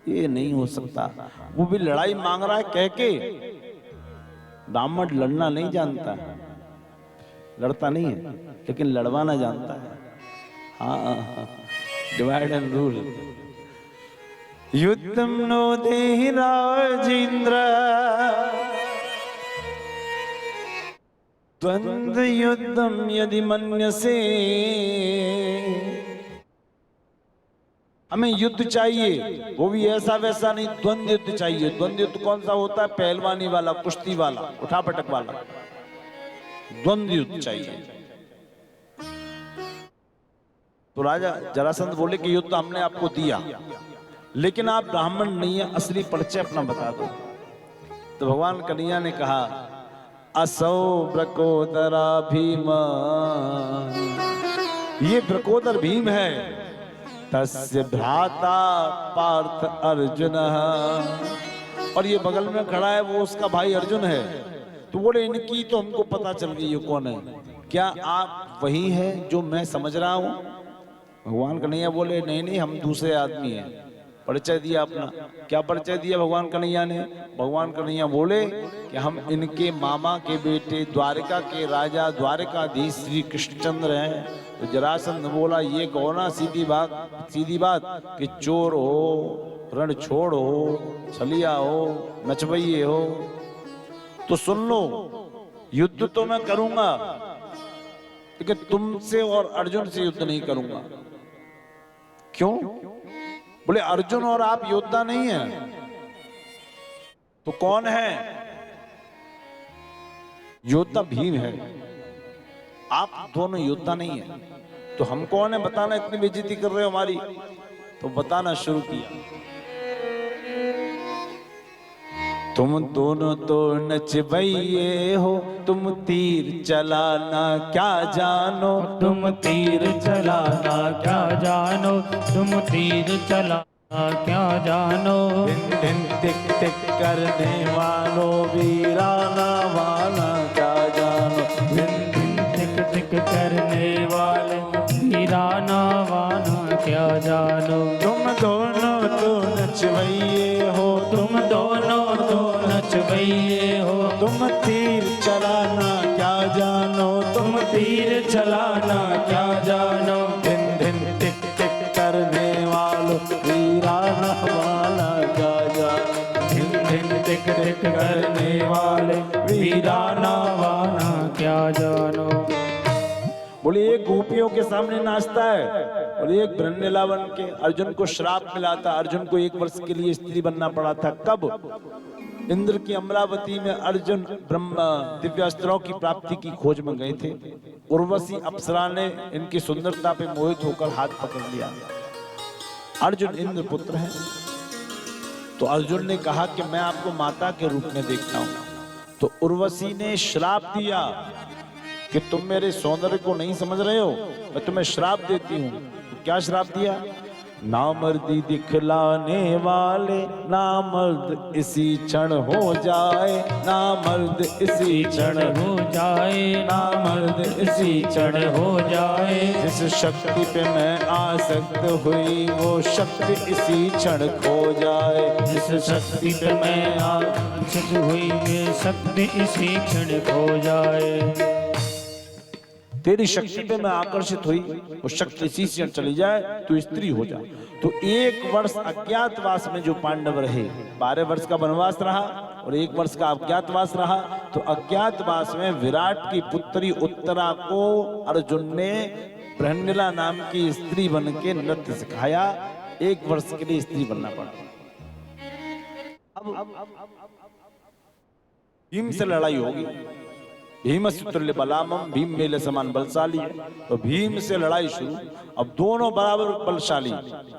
ये नहीं हो सकता। वो भी लड़ाई मांग रहा है कह के। ब्राह्मण लड़ना नहीं जानता, लड़ता नहीं है, लेकिन लड़वाना जानता है। हाँ, divide and rule. Yuddham no देहि राजेंद्र द्वंद्व युद्धम यदि मन्यसे। हमें युद्ध चाहिए, वो भी ऐसा वैसा नहीं, द्वंद्व युद्ध चाहिए। द्वंद्व युद्ध कौन सा होता है? पहलवानी वाला, कुश्ती वाला, उठापटक वाला। द्वंद्व युद्ध चाहिए। तो राजा जरासंध बोले कि युद्ध हमने आपको दिया, लेकिन आप ब्राह्मण नहीं है, असली परिचय अपना बता दो। तो भगवान कन्हैया ने कहा असौ ब्रकोदरा भीम, ये ब्रकोदर भीम है। तस्य भ्राता पार्थ अर्जुन, और ये बगल में खड़ा है वो उसका भाई अर्जुन है। तो बोले इनकी तो हमको पता चल गई ये कौन है, क्या आप वही हैं जो मैं समझ रहा हूं? भगवान कन्हैया बोले नहीं नहीं, हम दूसरे आदमी हैं। परिचय दिया अपना। क्या परिचय दिया भगवान कन्हैया ने? भगवान कन्हैया बोले कि हम इनके मामा के बेटे, द्वारिका के राजा, द्वारिकाधीश श्री कृष्णचंद्र हैं। तो जरासंध बोला ये कहो ना सीधी बात कि चोर हो, रण छोड़ हो, छलिया हो, नचबइये हो। तो सुन लो, युद्ध तो मैं करूंगा, कि तुमसे और अर्जुन से युद्ध नहीं करूंगा। क्यों? बोले अर्जुन और आप योद्धा नहीं है तो कौन है? योद्धा भीम है, आप दोनों योद्धा नहीं है। तो हम कौन है बताना, इतनी बेइज्जती कर रहे हो हमारी। तो बताना शुरू किया, तुम दोनों तो नचबैये हो, तुम तीर चलाना क्या जानो, तुम तीर चलाना क्या जानो, तुम तीर चलाना क्या जानो। दिन दिन टिक टिक करने वालों वीराना वाला क्या जानो, दिन दिन टिक टिक करने वाले वीराना वाना क्या जानो। तुम दोनों तो नचबैये हो, तुम दोनों तो नचबैये हो, तुम तीर चलाना क्या जानो, तुम तीर चलाना क्या जानो। दिन दिन टिक टिक करने वालों वीराना वाला क्या जानो, दिन दिन टिक टिक करने वाले वीराना वाना क्या जानो। बोले एक गोपियों के सामने नाचता है और एक ब्रह्मलीला बन के। अर्जुन को श्राप मिला था, अर्जुन को 1 वर्ष के लिए स्त्री बनना पड़ा था। कब? इंद्र की अमरावती में अर्जुन ब्रह्म दिव्यास्त्रों की प्राप्ति की खोज में गए थे। उर्वशी अप्सरा ने इनकी सुंदरता पे मोहित होकर हाथ पकड़ लिया। अर्जुन इंद्र पुत्र है, तो अर्जुन ने कहा कि मैं आपको माता के रूप में देखता हूं। तो उर्वशी ने श्राप दिया कि तुम मेरे सौंदर्य को नहीं समझ रहे हो, मैं तुम्हें श्राप देती हूं। तो क्या श्राप दिया? नामर्दी दिखलाने वाले नामर्द इसी क्षण हो जाए, नामर्द इसी क्षण हो जाए, नामर्द इसी क्षण हो जाए। जिस शक्ति पे मैं आसक्त हुई वो शक्ति इसी क्षण खो जाए, जिस शक्ति पे मैं आसक्त हुई ये शक्ति इसी क्षण खो जाए। तेरी शक्ति पे मैं आकर्षित हुई वो शक्ति इसी क्षण चली जाए, तू स्त्री हो जा। तो 1 वर्ष अज्ञातवास में जो पांडव रहे, 12 वर्ष का वनवास रहा और 1 वर्ष का अज्ञातवास रहा। तो अज्ञातवास में विराट की पुत्री उत्तरा को अर्जुन ने ब्रह्मलीला नाम की स्त्री बन के नृत्य सिखाया। 1 वर्ष के लिए स्त्री बनना पड़ा। अब भीम से लड़ाई होगी। भीमस्य तुल्य बलामम, भीम मेले समान बलशाली है। तो भीम से लड़ाई शुरू। अब दोनों बराबर बलशाली,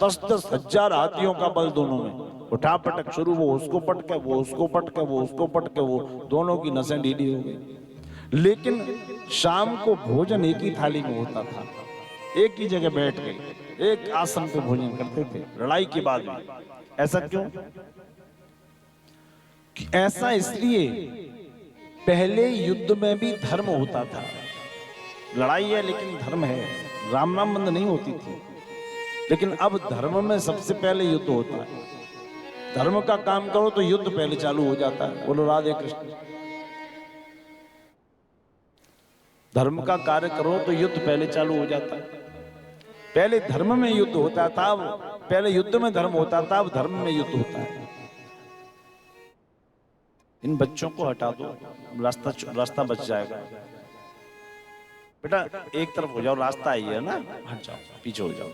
10-10 हजार हाथियों का बल दोनों में। उठा पटक शुरू, वो उसको पटके, वो उसको पटके, वो उसको पटके, वो दोनों की नसें ढीली हो गई। लेकिन शाम को भोजन एक ही थाली में होता था, एक ही जगह बैठ गए, एक आसन पे भोजन करते थे लड़ाई के बाद भी। ऐसा क्यों? ऐसा इसलिए पहले युद्ध में भी धर्म होता था। लड़ाई है लेकिन धर्म है, राम नाम बंद नहीं होती थी। लेकिन अब धर्म में सबसे पहले युद्ध होता है। धर्म का काम करो तो युद्ध पहले चालू हो जाता है। बोलो राधे कृष्ण। धर्म का कार्य करो तो युद्ध पहले चालू हो जाता है। पहले धर्म में युद्ध होता था, पहले युद्ध में धर्म होता था, अब धर्म में युद्ध होता है। इन बच्चों को हटा दो, रास्ता बच जाएगा। बेटा एक तरफ हो जाओ, रास्ता आई है ना, हट जाओ, पीछे हो जाओ।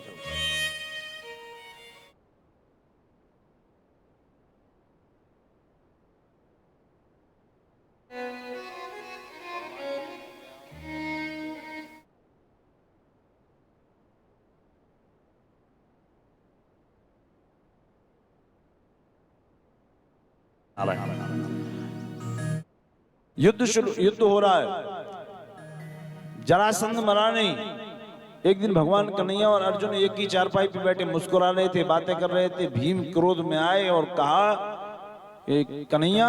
युद्ध हो रहा है। जरासंध मरा नहीं। एक दिन भगवान कन्हैया और अर्जुन एक ही चारपाई पे बैठे मुस्कुरा रहे थे, बातें कर रहे थे। भीम क्रोध में आए और कहा, कन्हैया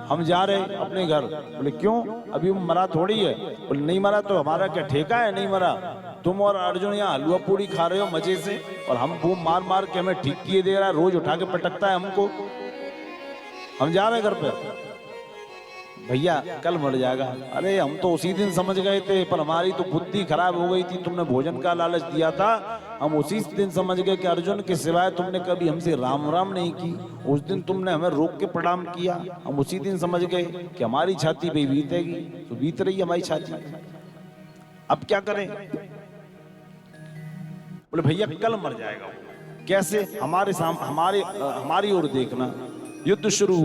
हम जा रहे अपने घर। बोले क्यों? अभी वो मरा थोड़ी है। बोले नहीं मरा तो हमारा क्या ठेका है? नहीं मरा। तुम और अर्जुन यहाँ हलवा पूरी खा रहे हो मजे से, और हम वो मार मार के हमें ठीक किए दे रहा है, रोज उठा के पटकता है हमको। हम जा रहे घर पे। भैया कल मर जाएगा। अरे हम तो उसी दिन समझ गए थे, पर हमारी तो बुद्धि खराब हो गई थी। तुमने भोजन का लालच दिया था, हम उसी दिन समझ गए कि अर्जुन के सिवाय तुमने कभी हमसे राम राम नहीं की। उस दिन तुमने हमें रोक के प्रणाम किया, हम उसी दिन समझ गए कि हमारी छाती पे बीतेगी। तो बीत रही हमारी छाती। अब क्या करें? बोले भैया कल मर जाएगा वो। कैसे? हमारी ओर देखना। युद्ध शुरू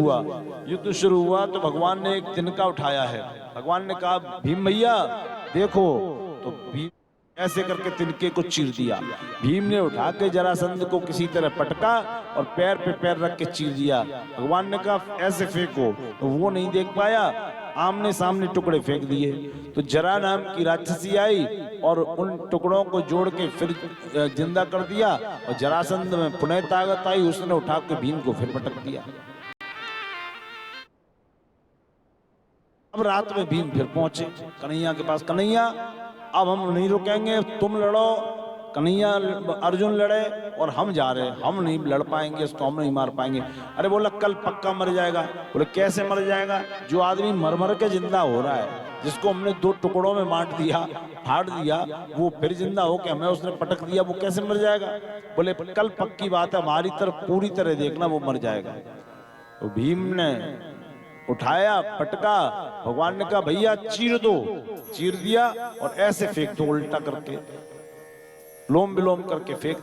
हुआ तो भगवान ने एक तिनका उठाया है। भगवान ने कहा भीम भैया देखो, तो भीम ऐसे करके तिनके को चीर दिया। भीम ने उठा के जरासंध को किसी तरह पटका और पैर पे पैर रख के चीर दिया। भगवान ने कहा ऐसे फेंको, तो वो नहीं देख पाया, आमने सामने टुकड़े फेंक दिए। तो जरा नाम की राक्षसी आई और उन टुकड़ों को जोड़ के फिर जिंदा कर दिया। और जरासंध में पुनः ताकत आई, उसने उठा के भीम को फिर पटक दिया। अब रात में भीम फिर पहुंचे कन्हैया के पास। कन्हैया अब हम नहीं रुकेंगे, तुम लड़ो। कन्हैया अर्जुन लड़े और हम जा रहे, हम नहीं लड़ पाएंगे, इसको हम नहीं मार पाएंगे। अरे बोला कल पक्का मर जाएगा। बोले कैसे मर जाएगा? जो आदमी मर मर के जिंदा हो रहा है, जिसको हमने 2 टुकड़ों में बांट दिया, फाड़ दिया, वो फिर जिंदा हो के हमें उसने पटक दिया, वो कैसे मर जाएगा? बोले कल पक्की बात है, हमारी तरफ पूरी तरह देखना, वो मर जाएगा। तो भीम ने उठाया, पटका। भगवान ने कहा भैया चीर दो। चीर दिया और ऐसे फेंक दो, उल्टा करके लोम विलोम करके फेंक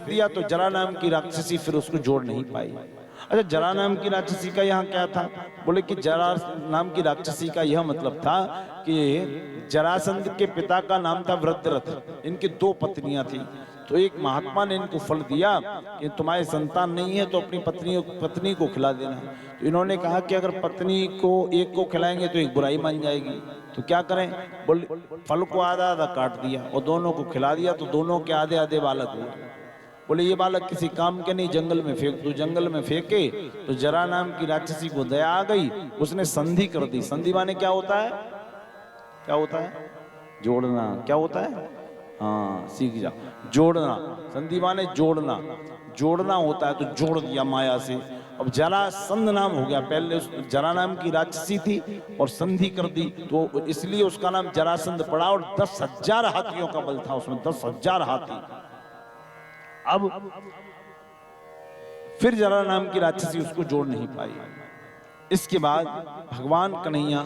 दिया। तो जरा नाम की राक्षसी फिर उसको जोड़ नहीं पाई। अच्छा, जरा नाम की राक्षसी का यहाँ क्या था? बोले कि जरा नाम की राक्षसी का यह मतलब था कि जरासंध के पिता का नाम था वृद्धरथ। इनकी 2 पत्नियां थी। तो एक महात्मा ने इनको फल दिया कि तुम्हारे संतान नहीं है तो अपनी पत्नी को खिला देना। तो इन्होंने कहा कि अगर पत्नी को एक को खिलाएंगे तो एक बुराई मान जाएगी, तो क्या करें? बोले फल को आधा आधा काट दिया और दोनों को खिला दिया, तो दोनों के आधे आधे बालक हुए। बोले ये बालक किसी काम के नहीं, जंगल में फेंक दो। जंगल में फेंके तो जरा नाम की राक्षसी को दया आ गई, उसने संधि कर दी। संधि माने क्या होता है? क्या होता है? जोड़ना। क्या होता है? हाँ, सीख जाओ। जोड़ना। संधि माने जोड़ना होता है, तो जोड़ दिया माया से। अब जरासंध नाम हो गया। पहले उस जरा नाम की राक्षसी थी और संधि कर दी, तो इसलिए उसका नाम जरासंध पड़ा। और 10,000 हाथियों का बल था उसमें, 10,000 हाथी। अब फिर जरा नाम की राक्षसी उसको जोड़ नहीं पाई। इसके बाद भगवान कन्हैया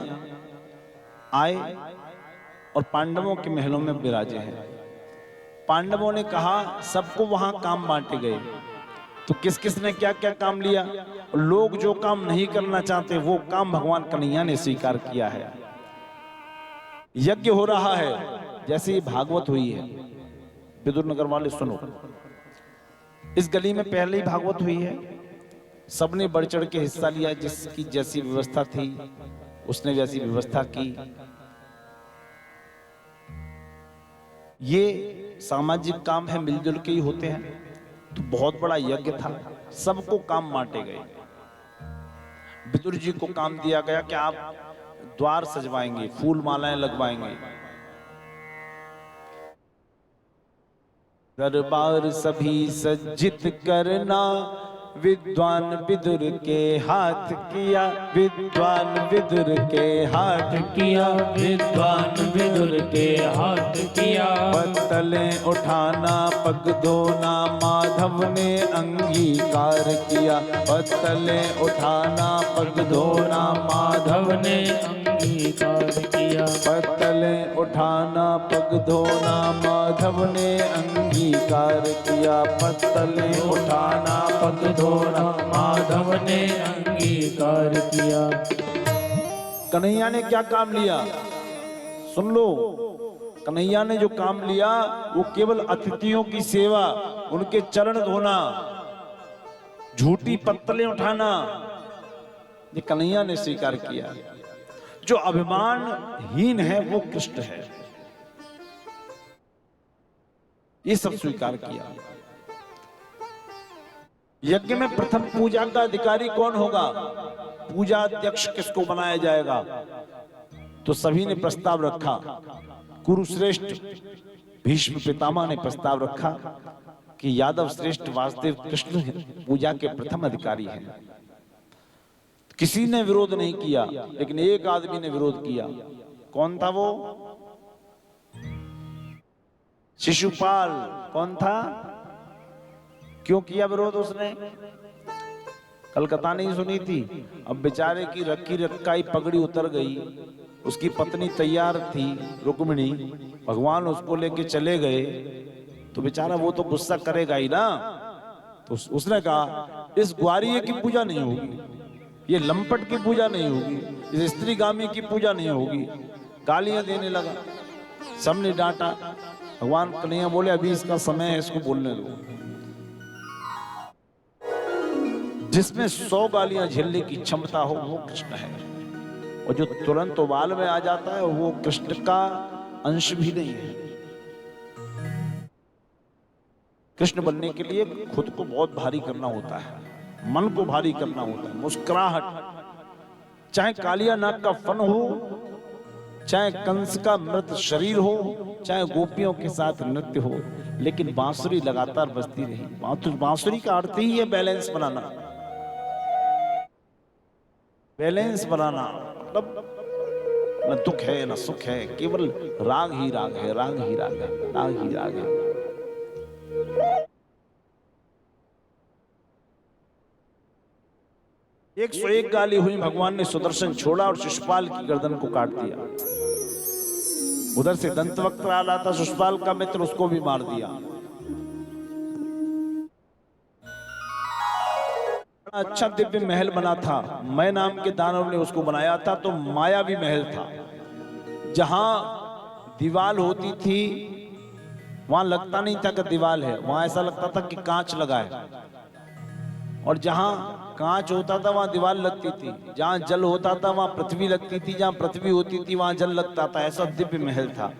आए और पांडवों के महलों में विराजे हैं। पांडवों ने कहा, सबको वहां काम बांटे गए। तो किस किस ने क्या क्या काम लिया? लोग जो काम नहीं करना चाहते वो काम भगवान कन्हैया ने स्वीकार किया है। यज्ञ हो रहा है, जैसे भागवत हुई है। विदुर नगर वाले सुनो, इस गली में पहले ही भागवत हुई है। सबने बढ़ चढ़ के हिस्सा लिया, जिसकी जैसी व्यवस्था थी उसने वैसी व्यवस्था की। ये सामाजिक काम है, मिलजुल के ही होते हैं। तो बहुत बड़ा यज्ञ था, सबको काम बांटे गए। विदुर जी को काम दिया गया कि आप द्वार सजवाएंगे, फूल मालाएं लगवाएंगे। दरबार सभी सज्जित करना, विद्वान विदुर के हाथ किया। विद्वान विदुर के हाथ किया। विद्वान विदुर के हाथ किया। पत्तलें उठाना पग धोना माधव ने अंगीकार किया। पत्तलें उठाना पग धोना माधव ने अंगीकार किया। पत्तलें उठाना पग धोना माधव ने अंगीकार किया। पत्तलें उठाना पग धोना माधव ने अंगीकार किया। कन्हैया ने क्या काम लिया? सुन लो, कन्हैया ने जो काम लिया वो केवल अतिथियों की सेवा, उनके चरण धोना, झूठी पत्तलें उठाना, ये कन्हैया ने स्वीकार किया। जो अभिमानहीन है वो कृष्ण है, ये सब स्वीकार किया। यज्ञ में प्रथम पूजा का अधिकारी कौन होगा? पूजा अध्यक्ष किसको बनाया जाएगा? तो सभी ने प्रस्ताव रखा। कुरुश्रेष्ठ भीष्म पितामह ने प्रस्ताव रखा कि यादव श्रेष्ठ वासुदेव कृष्ण पूजा के प्रथम अधिकारी हैं। किसी ने विरोध नहीं किया, लेकिन एक आदमी ने विरोध किया। कौन था वो? शिशुपाल। कौन था? क्यों किया विरोध उसने? कलकत्ता नहीं सुनी थी? अब बेचारे की रखी रखाई पगड़ी उतर गई, उसकी पत्नी तैयार थी रुक्मिणी, भगवान उसको लेके चले गए तो बेचारा वो तो गुस्सा करेगा ही ना। तो उसने कहा इस ग्वारिये की पूजा नहीं होगी, ये लंपट की पूजा नहीं होगी, इस स्त्रीगामी की पूजा नहीं होगी। गालियां देने लगा, सबने डांटा। भगवान कन्हैया बोले अभी इसका समय है, इसको बोलने दो। जिसमें 100 गालियां झेलने की क्षमता हो वो कृष्ण है, और जो तुरंत उबाल में आ जाता है वो कृष्ण का अंश भी नहीं है। कृष्ण बनने के लिए खुद को बहुत भारी करना होता है, मन को भारी करना होता है। मुस्कुराहट, चाहे कालिया नाग का फन हो, चाहे कंस का मृत शरीर हो, चाहे गोपियों के साथ नृत्य हो, लेकिन बांसुरी लगातार बजती रही। बांसुरी का अर्थ ही है बैलेंस बनाना। बैलेंस बनाना मतलब न दुख है न सुख है, केवल राग ही राग है, राग ही राग है, राग ही राग है। 101 गाली हुई, भगवान ने सुदर्शन छोड़ा और शिशुपाल की गर्दन को काट दिया। उधर से दंतवक्त्र आ रहा था, शिशुपाल का मित्र, उसको भी मार दिया। अच्छा दिव्य महल बना था, मैं नाम के दानव ने उसको बनाया था। तो मायावी महल था, जहां दीवार होती थी वहां लगता नहीं था कि दीवार है, वहां ऐसा लगता था कि कांच लगा है। और जहां कांच होता था वहां दीवार लगती थी, जहां जल होता था वहां पृथ्वी लगती थी, जहां पृथ्वी होती थी वहां जल लगता था। ऐसा दिव्य महल था।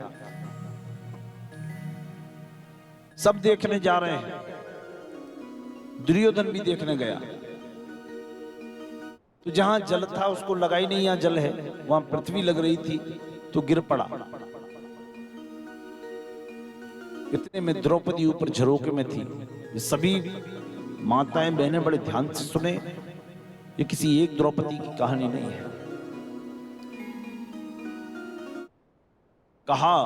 सब देखने जा रहे हैं, दुर्योधन भी देखने गया। तो जहां जल था उसको लगा ही नहीं, यहां जल है, वहां पृथ्वी लग रही थी, तो गिर पड़ा। इतने में द्रौपदी ऊपर झरोके में थी। सभी माताएं बहनें बड़े ध्यान से सुने, ये किसी एक द्रौपदी की कहानी नहीं है। कहा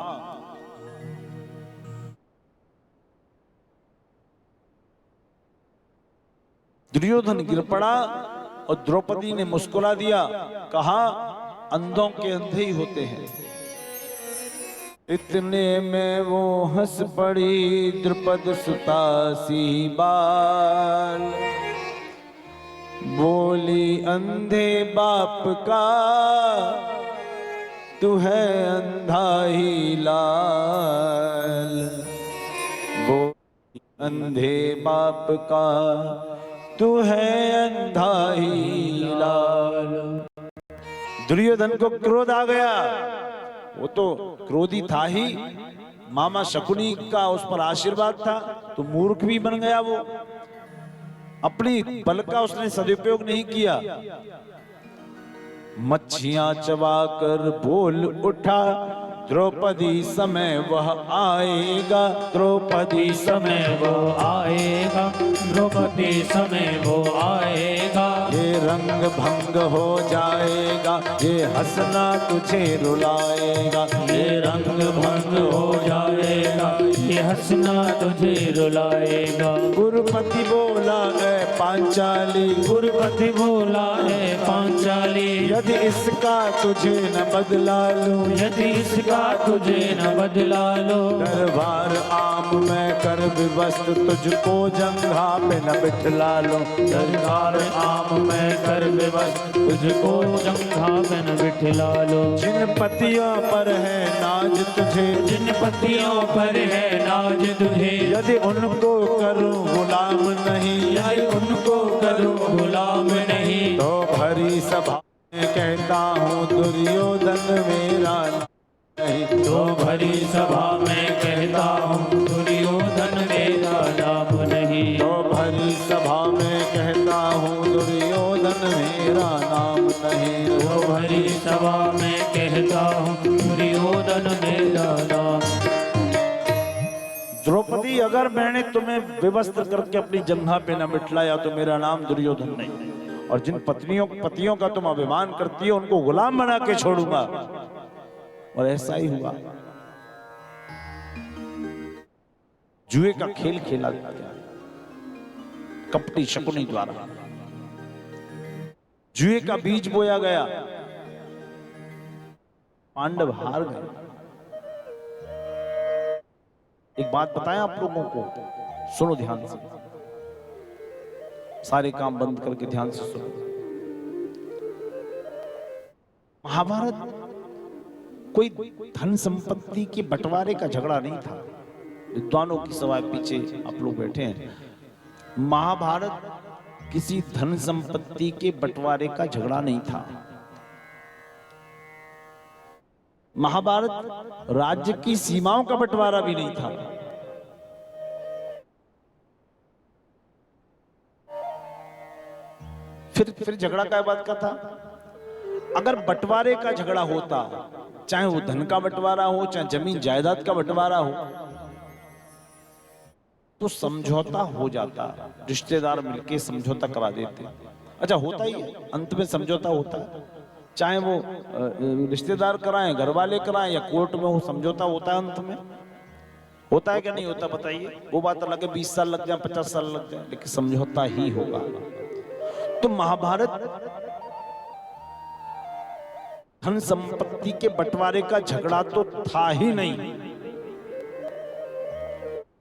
दुर्योधन गिर पड़ा और द्रौपदी ने मुस्कुरा दिया। कहा अंधों के अंधे ही होते हैं। इतने में वो हंस पड़ी द्रुपद सुता सी बाल, बोली अंधे बाप का तू है अंधा ही लाल, बोली अंधे बाप का तू है अंधा ही लाल। दुर्योधन को क्रोध आ गया, वो तो क्रोधी था ही, मामा शकुनी का उस पर आशीर्वाद था, तो मूर्ख भी बन गया वो। अपनी बल का उसने सदुपयोग नहीं किया। मच्छियां चबाकर बोल उठा द्रौपदी समय वह आएगा, द्रौपदी समय वो आएगा, द्रौपदी समय वो आएगा। ये रंग भंग हो जाएगा, ये हंसना तुझे रुलाएगा, ये रंग भंग हो जाएगा, ये हंसना तुझे रुलाएगा। गुरुपति बोला है पांचाली, गुरुपति बोला है पांचाली, यदि इसका तुझे न बदला लो, यदि इसका तुझे न बदला लो। दरबार आम में कर विवस्त, तुझको जंघा पे न बिठला लो, दरबार आम में कर विवश, तुझको जंघा पे न बिठला लो। जिन पतियों पर है नाज तुझे, जिन पतियों पर है नाज तुझे, यदि उनको करूं गुलाम नहीं, यदि उनको करूं गुलाम नहीं, तो भरी सभा में कहता हूँ दुर्योधन मेरा नहीं, तो भरी सभा में कहता हूँ दुर्योधन मेरा नाम नहीं, तो भरी सभा में कहता हूँ दुर्योधन मेरा नाम नहीं, तो भरी सभा में कहता हूँ दुर्योधन मेरा नाम। द्रौपदी अगर मैंने तुम्हें विवस्त्र करके अपनी जंघा पे न बिठलाया तो मेरा नाम दुर्योधन नहीं, और जिन पतियों का तुम अभिमान करती हो उनको गुलाम बना के छोड़ूंगा। और ऐसा ही हुआ। जुए का खेल खेला गया कपटी शकुनी द्वारा, जुए का बीज बोया गया। पांडव हार गए। एक बात बताएं आप लोगों को, सुनो ध्यान से, सारे काम बंद करके ध्यान से सुनो। महाभारत कोई धन संपत्ति के बंटवारे का झगड़ा नहीं था। विद्वानों की सवाए पीछे आप लोग बैठे हैं। महाभारत किसी धन संपत्ति के बंटवारे का झगड़ा नहीं था। महाभारत राज्य की सीमाओं का बंटवारा भी नहीं था। फिर झगड़ा क्या बात का था? अगर बंटवारे का झगड़ा होता, चाहे वो धन का बंटवारा हो, चाहे जमीन जायदाद का बंटवारा हो, तो समझौता हो जाता, रिश्तेदार मिलके समझौता करा देते। अच्छा, होता ही है, अंत में समझौता होता है, चाहे वो रिश्तेदार कराएं, घर वाले कराएं या कोर्ट में हो, समझौता होता है अंत में। होता है क्या नहीं होता बताइए? वो बात अलग है, 20 साल लग जाए, 50 साल लग जाए, लेकिन समझौता ही होगा। तो महाभारत धन संपत्ति के बंटवारे का झगड़ा तो था ही नहीं।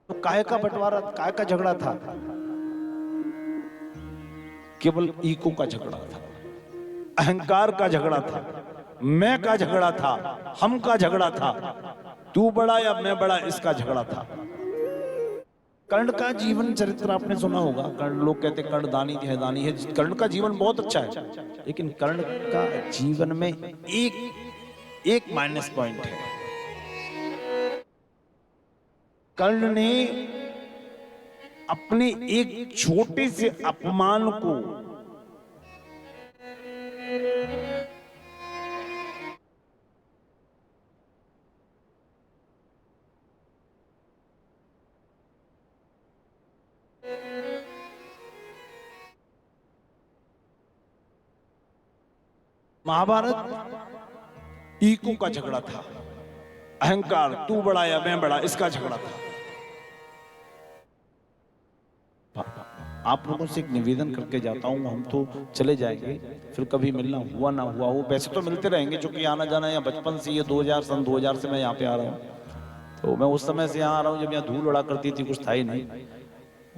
तो काय का बंटवारा, काय का झगड़ा था? केवल ईगो का झगड़ा था, अहंकार का झगड़ा था, मैं का झगड़ा था, हम का झगड़ा था, तू बड़ा या मैं बड़ा, इसका झगड़ा था। कर्ण का जीवन चरित्र आपने सुना होगा। कर्ण, लोग कहते कर्ण दानी है, दानी है। कर्ण का जीवन बहुत अच्छा है, लेकिन कर्ण का जीवन में एक माइनस पॉइंट है। कर्ण ने अपने एक छोटे से अपमान को महाभारत ईगो का झगड़ा था, अहंकार, तू बड़ा या मैं बड़ा, इसका झगड़ा था। आप लोगों से एक निवेदन करके जाता हूं, हम तो चले जाएंगे, फिर कभी मिलना हुआ ना हुआ हो, वैसे तो मिलते रहेंगे, क्योंकि आना जाना या बचपन से, ये 2000 सन 2000 से मैं यहाँ पे आ रहा हूँ। तो मैं उस समय से यहाँ आ रहा हूँ जब यहाँ धूल उड़ा करती थी, कुछ था ही नहीं,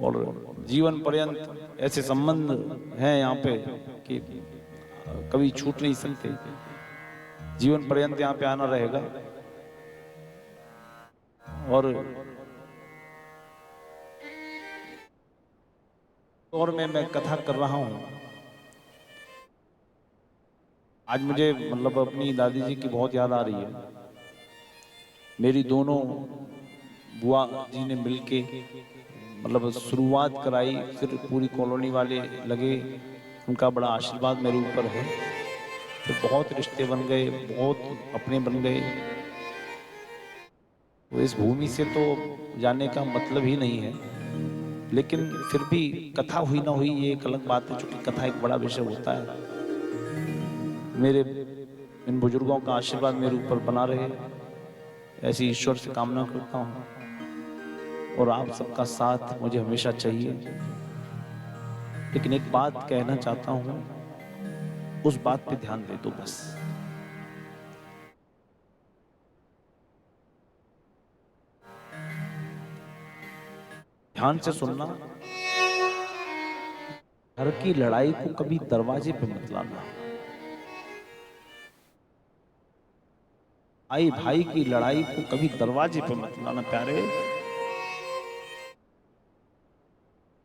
और जीवन पर्यंत ऐसे संबंध हैं यहाँ पे कि कभी छूट नहीं सकते। जीवन पर्यंत यहाँ पे आना रहेगा। और मैं कथा कर रहा हूं। आज मुझे मतलब अपनी दादी जी की बहुत याद आ रही है। मेरी दोनों बुआ जी ने मिलके मतलब शुरुआत कराई, फिर पूरी कॉलोनी वाले लगे, उनका बड़ा आशीर्वाद मेरे ऊपर है। तो बहुत रिश्ते बन गए, बहुत अपने बन गए। तो इस भूमि से तो जाने का मतलब ही नहीं है, लेकिन फिर भी कथा हुई ना हुई ये एक अलग बात है, चूंकि कथा एक बड़ा विषय होता है। मेरे इन बुजुर्गों का आशीर्वाद मेरे ऊपर बना रहे, ऐसी ईश्वर से कामना करता हूँ, और आप सबका साथ मुझे हमेशा चाहिए। लेकिन एक बात कहना चाहता हूँ, उस बात पे ध्यान दे दो बस। ध्यान से सुनना। घर की लड़ाई को कभी दरवाजे पे मत लाना। भाई भाई की लड़ाई को कभी दरवाजे पे मत लाना प्यारे।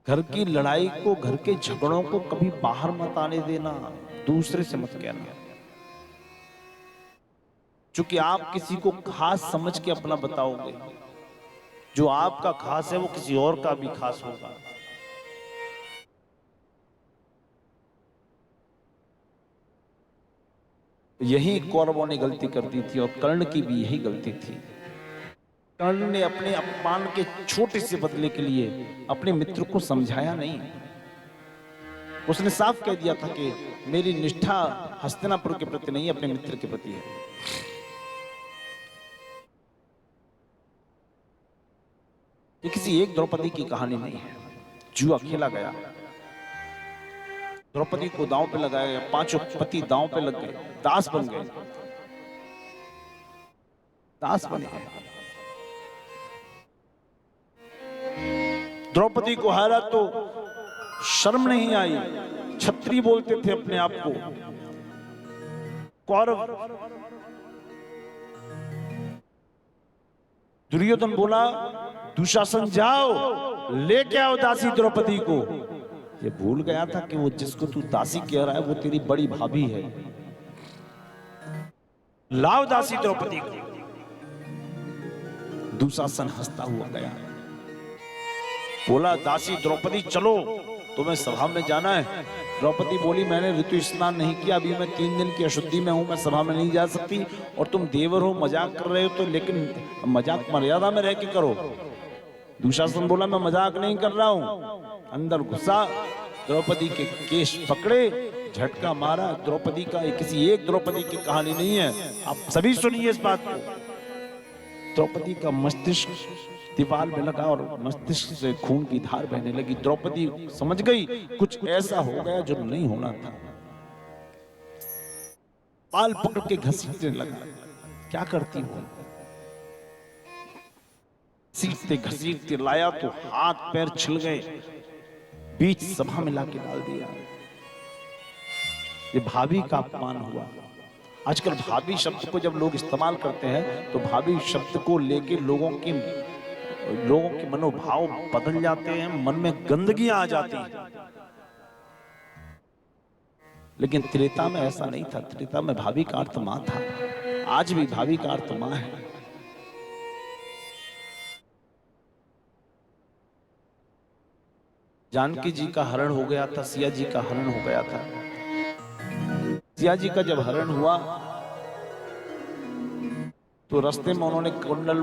घर की लड़ाई को, घर के झगड़ों को कभी बाहर मत आने देना, दूसरे से मत कहना। क्योंकि आप किसी को खास समझ के अपना बताओगे, जो आपका खास है वो किसी और का भी खास होगा। यही कौरवों ने गलती कर दी थी, और कर्ण की भी यही गलती थी। कर्ण ने अपने अपमान के छोटे से बदले के लिए अपने मित्र को समझाया नहीं। उसने साफ कह दिया था कि मेरी निष्ठा हस्तिनापुर के प्रति नहीं, अपने मित्र के प्रति है। ये किसी एक द्रौपदी की कहानी नहीं है। जुआ खेला गया, द्रौपदी को दांव पे लगाया गया, पांचों पति दांव पे लग गए, दास बन गए। दास बन गए। द्रौपदी को हारा तो शर्म नहीं आई, छत्री बोलते थे अपने आप को। कौरव दुर्योधन बोला दुशासन जाओ लेके आओ दासी द्रौपदी को। ये भूल गया था कि वो जिसको तू दासी कह रहा है वो तेरी बड़ी भाभी है। लाओ दासी द्रौपदी को। दुशासन हंसता हुआ गया, बोला दासी द्रौपदी चलो, तुम्हें सभा में जाना है। द्रौपदी बोली मैंने ऋतु स्नान नहीं किया, अभी मैं 3 दिन की अशुद्धि में हूं, मैं सभा में नहीं जा सकती। और तुम देवर हो, मजाक कर रहे हो तो, लेकिन मजाक मर्यादा में रह के करो। दुशासन बोला मैं मजाक नहीं कर रहा हूं। अंदर घुसा, द्रौपदी के केश पकड़े, झटका मारा। द्रौपदी का किसी एक द्रौपदी की कहानी नहीं है, आप सभी सुनिए इस बात को। द्रौपदी का मस्तिष्क दीवार में लगा और मस्तिष्क से खून की धार बहने लगी। द्रौपदी समझ गई कुछ ऐसा हो गया जो नहीं होना था। बाल पकड़ के घसीटने लगा। क्या करती हो? घसीटते घसीटते लाया तो हाथ पैर छिल गए, बीच सभा में लाके डाल दिया। ये भाभी का अपमान हुआ। आजकल भाभी शब्द को जब लोग इस्तेमाल करते हैं तो भाभी शब्द को लेके लोगों के मनोभाव बदल जाते हैं, मन में गंदगियां आ जाती हैं। लेकिन त्रेता में ऐसा नहीं था। त्रेता में भाभी का अर्थ मां था, आज भी भाभी का अर्थ मां है। जानकी जी का हरण हो गया था, सिया जी का हरण हो गया था। सिया जी का जब हरण हुआ तो रास्ते में उन्होंने कुंडल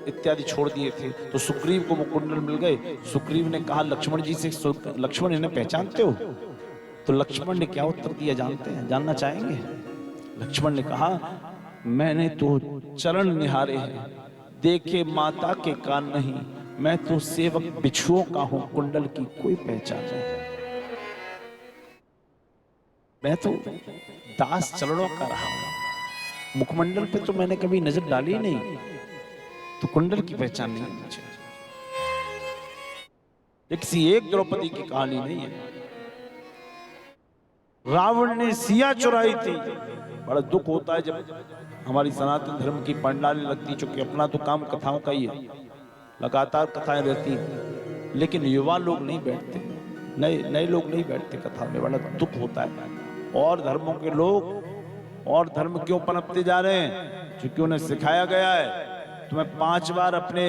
इत्यादि छोड़ दिए थे, तो सुग्रीव को वो कुंडल मिल गए। सुग्रीव ने कहा लक्ष्मण जी से, लक्ष्मण इन्हें पहचानते हो? तो लक्ष्मण ने क्या उत्तर दिया जानते हैं, जानना चाहेंगे? लक्ष्मण ने कहा मैंने तो चरण निहारे हैं, देखे माता के कान नहीं, मैं तो सेवक बिच्छुओं का हूं, कुंडल की कोई पहचान नहीं। मैं तो दास चरणों का रहा हूं, मुखमंडल पे तो मैंने कभी नजर डाली नहीं, तो कुंडल की पहचान नहीं मुझे। ये किसी एक द्रौपदी की कहानी नहीं है। रावण ने सिया चुराई थी। बड़ा दुख होता है जब हमारी सनातन धर्म की पंडालें लगती, चूंकि अपना तो काम कथाओं का ही है, लगातार कथाएं रहती, लेकिन युवा लोग नहीं बैठते, नए लोग नहीं बैठते कथा में। बड़ा दुख होता है। और धर्मों के लोग और धर्म क्यों पनपते जा रहे हैं? क्योंकि उन्हें सिखाया गया है तुम्हें 5 बार अपने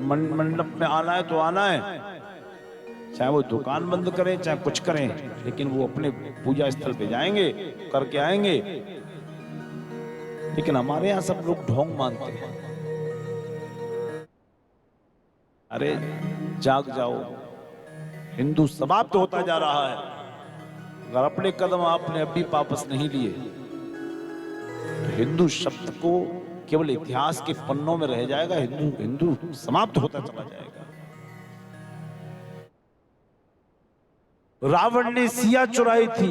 मंडप में आना है तो आना है, चाहे वो दुकान बंद करें चाहे कुछ करें, लेकिन वो अपने पूजा स्थल पे जाएंगे, करके आएंगे। लेकिन हमारे यहाँ सब लोग ढोंग मानते हैं। अरे जाग जाओ, हिंदू समाप्त होता जा रहा है। अगर अपने कदम आपने अभी वापस नहीं लिए तो हिंदू शब्द को केवल इतिहास के पन्नों में रह जाएगा, हिंदू समाप्त होता चला जाएगा। रावण ने सिया चुराई थी,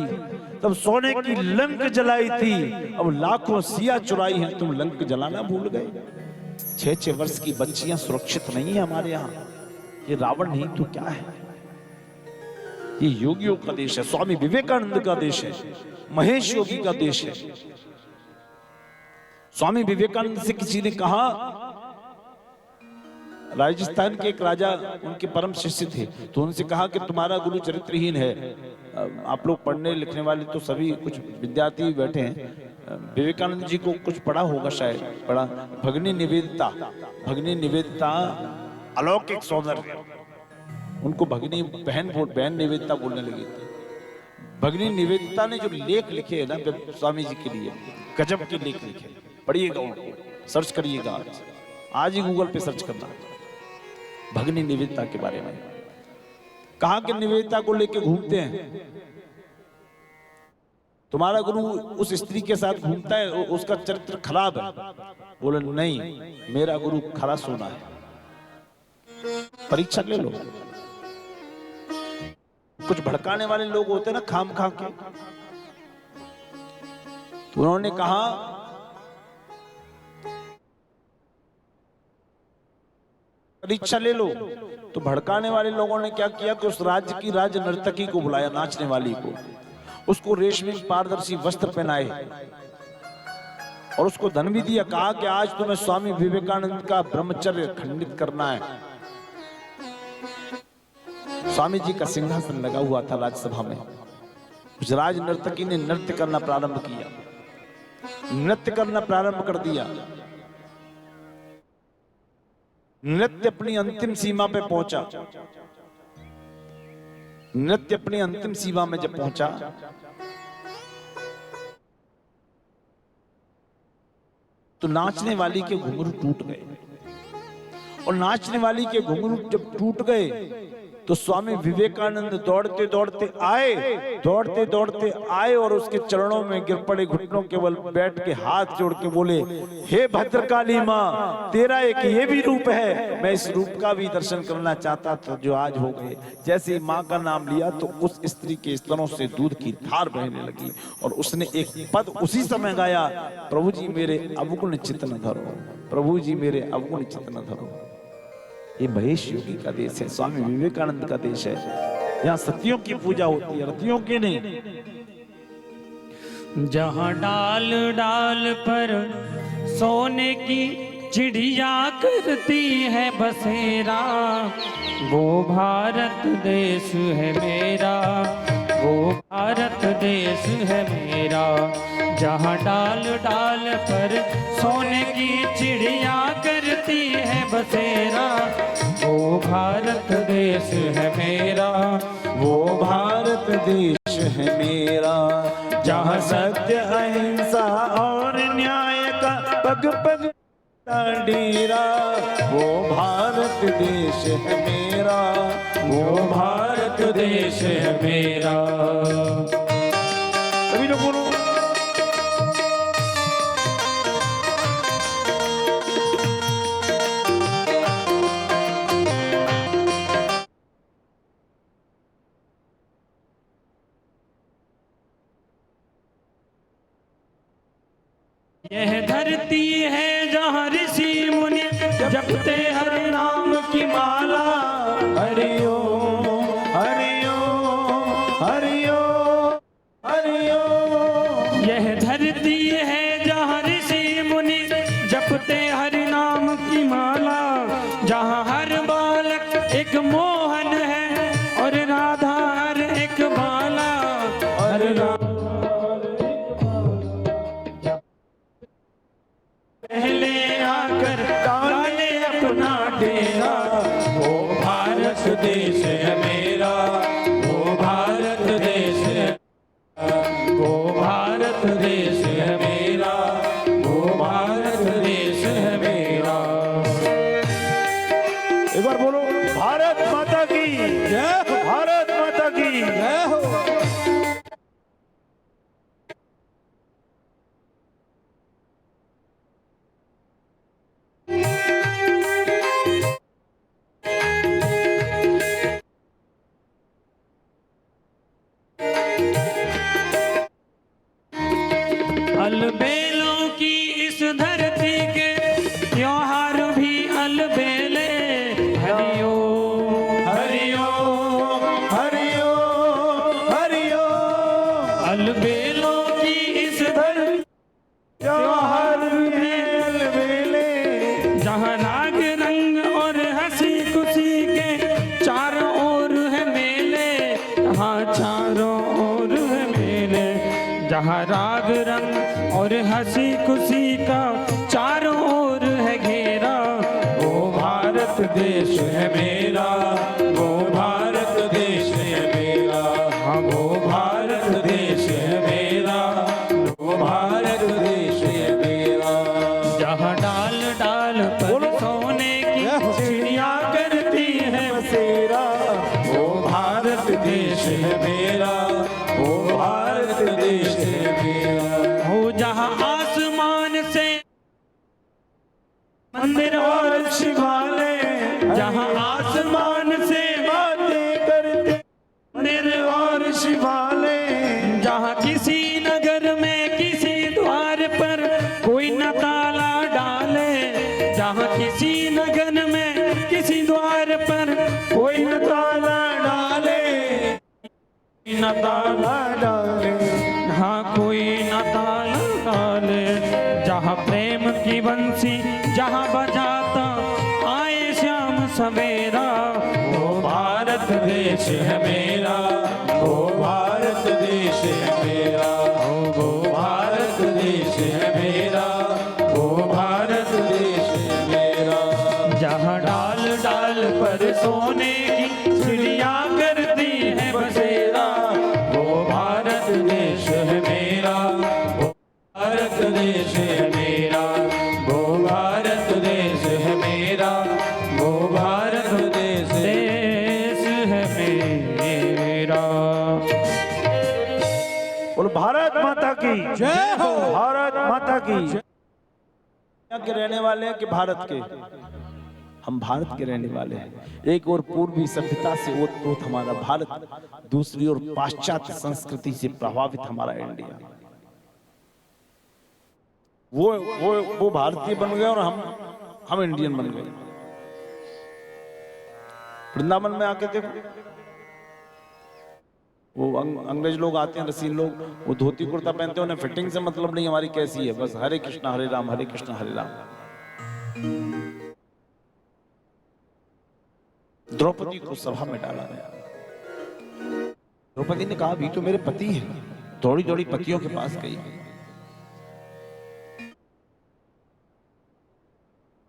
तब सोने की लंक जलाई थी, अब लाखों सिया चुराई हैं, तुम लंक जलाना भूल गए। 6-6 वर्ष की बच्चियां सुरक्षित नहीं है हमारे यहाँ। ये रावण नहीं तो क्या है? ये योगियों का देश है, स्वामी विवेकानंद का देश है, महेश योगी का देश है। स्वामी विवेकानंद से किसी ने कहा, राजस्थान के एक राजा उनके परम शिष्य थे, तो उनसे कहा कि तुम्हारा गुरु चरित्रहीन है। आप लोग पढ़ने लिखने वाले तो सभी कुछ विद्यार्थी बैठे हैं, विवेकानंद जी को कुछ पढ़ा होगा शायद, पढ़ा। भगनी निवेदिता अलौकिक सौंदर्य, उनको भगनी बहन निवेदिता बोलने लगी थी। भगनी निवेदिता ने जो लेख लिखे ना स्वामी जी के लिए, गजब के लेख लिखे, पढ़िएगा उनको, सर्च करिएगा, आज ही गूगल पे सर्च करना भगनी निवेदिता के बारे में। कहा कि निवेदिता को लेके घूमते हैं, तुम्हारा गुरु उस स्त्री के साथ घूमता है, उसका चरित्र खराब है। बोले नहीं, मेरा गुरु खरा सोना है। परीक्षा ले लो। कुछ भड़काने वाले लोग होते हैं ना खाम खा के, तो उन्होंने कहा परीक्षा ले लो। तो भड़काने वाले लोगों ने क्या किया कि उस राज्य की राज नर्तकी को बुलाया, नाचने वाली को, उसको रेशमी पारदर्शी वस्त्र पहनाए और उसको धन भी दिया। कहा कि आज तुम्हें स्वामी विवेकानंद का ब्रह्मचर्य खंडित करना है। स्वामी जी का सिंहासन लगा हुआ था राज्यसभा में। उस राज नर्तकी ने नृत्य करना प्रारंभ किया, नृत्य करना प्रारंभ कर दिया। नृत्य अपनी अंतिम सीमा पे पहुंचा। नृत्य अपनी अंतिम सीमा में जब पहुंचा तो नाचने वाली के घुंघरू टूट गए। और नाचने वाली के घुंघरू जब टूट गए तो स्वामी विवेकानंद दौड़ते दौड़ते आए और उसके चरणों में गिर पड़े, घुटनों के बल बैठ के हाथ जोड़ के बोले, हे भद्रकाली माँ, तेरा एक ये भी रूप है, मैं इस रूप का भी दर्शन करना चाहता था जो आज हो गए। जैसे ही माँ का नाम लिया तो उस स्त्री के स्तनों से दूध की धार बहने लगी और उसने एक पद उसी समय गाया, प्रभु जी मेरे अवगुण चित्त न धरो, प्रभु जी मेरे अवगुण चित्त न धरो। ये महेश योगी का देश है, स्वामी विवेकानंद का देश है। यहाँ सतियों की पूजा होती है, रतियों की नहीं। जहाँ डाल डाल पर सोने की चिड़िया करती है बसेरा, वो भारत देश है मेरा, वो भारत देश है मेरा। जहाँ डाल डाल पर सोने की चिड़िया करती है बसेरा, वो भारत देश है मेरा, वो भारत देश है मेरा। जहाँ सत्य अहिंसा और न्याय का पग पग डेरा, वो भारत देश है मेरा, वो भारत देश है मेरा। सभी लोग बोलो। यह धरती है जहाँ ऋषि मुनि जपते हरि नाम की माला, हरि ओम हरि ओम हरि ओम हरि ओम। यह धरती है जहाँ ऋषि मुनि जपते हरि नाम की माला, जहाँ हर बालक एक मोहन है और राधा हर एक बाला, हर राम पहले आकर डाले अपना डेरा, वो भारत देश है मेरा, वो भारत देश है, वो भारत देश है मेरा, वो भारत देश है मेरा। एक बार बोलो, भारत माता की जय, भारत माता की जय हो। अलबेलों की इस धरती के त्योहार भी अलबेले, हरि ओम हरि ओम हरि ओम हरि ओम। अलबेलों की इस धरती त्योहार भी अलबेले, जहाँ राग रंग और हंसी खुशी के चारों ओर है मेले, हाँ चारों ओर है मेले। जहाँ राग रंग और हंसी खुशी का चारों ओर है घेरा, वो भारत देश है मेरा, वो भारत देश है मेरा, हाँ वो भारत देश है मेरा, वो भारत देश है मेरा। जहाँ डाल डाल पर सोने की चिड़िया करती है बसेरा, वो भारत देश है मेरा, वो भारत देश है मेरा। हो जहाँ आसमान से मंदिर और शिवालय, जहाँ आसमान से बातें करते मंदिर और शिवालय, जहाँ किसी नगर में किसी द्वार पर कोई न ताला डाले, जहाँ किसी नगर में किसी द्वार पर कोई न ताला डाले, न ताला डाले, हाँ कोई न ताला डाले। जहाँ प्रेम की बंसी जहाँ बजाता आए श्याम सवेरा, वो भारत देश है मेरा, वो भारत देश है मेरा, वो भारत देश है मेरा, वो भारत देश है मेरा। जहाँ डाल डाल पर सोने की चिड़िया करती है बसेरा, वो भारत देश है मेरा, वो भारत देश है मेरा, वो भारत देश है मेरा, वो भारत देश है मेरा। बोलो भारत माता की जय हो। भारत माता की। यहाँ के रहने वाले हैं कि भारत के? हम भारत के रहने वाले हैं। एक और पूर्वी सभ्यता से ओतप्रोत हमारा भारत, दूसरी ओर पाश्चात्य संस्कृति से प्रभावित हमारा इंडिया। वो भारतीय बन गए और हम इंडियन बन गए। वृंदावन में आके देखो, वो अंग्रेज लोग आते हैं, रसीन लोग, वो धोती कुर्ता पहनते हैं, उन्हें फिटिंग से मतलब नहीं हमारी कैसी है, बस हरे कृष्णा हरे राम, हरे कृष्णा हरे राम। द्रौपदी को सभा में डाला गया। द्रौपदी ने कहा अभी तो मेरे पति हैं। दौड़ी दौड़ी पतियों के पास गई,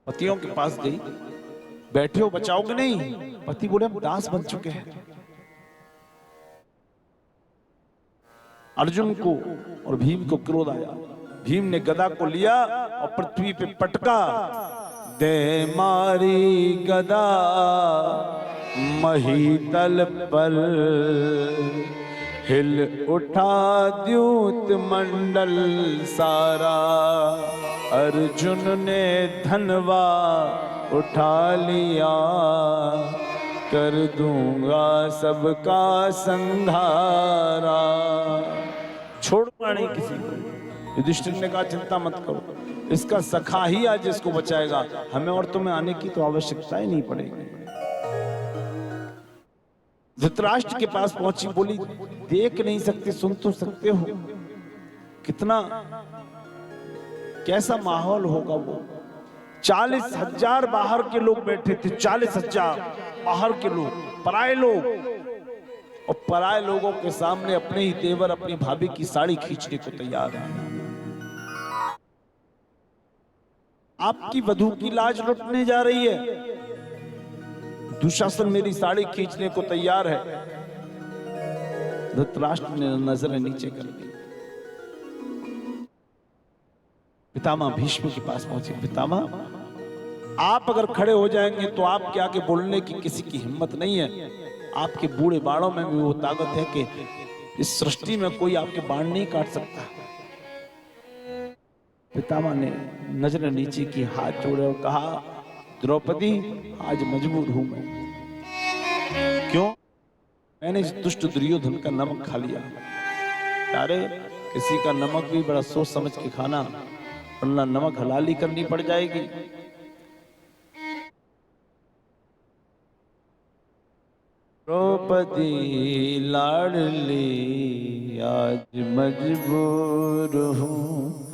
पतियों के पास गई, बैठे हो बचाओगे नहीं? पति बोले हम दास बन चुके हैं। अर्जुन को और भीम को क्रोध आया। भीम ने गदा को लिया और पृथ्वी पे पटका, दे मारी गदा महीतल पर, हिल उठा द्यूत मंडल सारा। अर्जुन ने धनवा उठा लिया, कर दूंगा सबका संधारा। छोड़ूंगा नहीं किसी को। युधिष्ठिर ने कहा चिंता मत करो, इसका सखा ही आज इसको बचाएगा, हमें और तुम्हें आने की तो आवश्यकता ही नहीं पड़ेगी। धृतराष्ट्र के पास पहुंची, बोली देख नहीं सकते सुन तो सकते हो, कितना कैसा माहौल होगा वो। 40,000 बाहर के लोग बैठे थे, 40,000 बाहर के लोग, पराये लोग, और पराये लोगों के सामने अपने ही देवर अपनी भाभी की साड़ी खींचने को तैयार है। आपकी वधू की लाज लुटने जा रही है, दुशासन मेरी साड़ी खींचने को तैयार है। धृतराष्ट्र ने नजरें नीचे कर दी। पितामह भीष्म के पास पहुंचे। पितामह आप अगर खड़े हो जाएंगे तो आपके आगे बोलने की किसी की हिम्मत नहीं है। आपके बूढ़े बाणों में भी वो ताकत है कि इस सृष्टि में कोई आपके बाण नहीं काट सकता। पितामह ने नजरें नीचे की, हाथ जोड़े और कहा द्रौपदी आज मजबूर हूं मैं। क्यों? मैंने इस दुष्ट दुर्योधन का नमक खा लिया। अरे किसी का नमक भी बड़ा सोच समझ के खाना, वरना नमक हलाली करनी पड़ जाएगी। द्रौपदी लाडली आज मजबूर हूँ,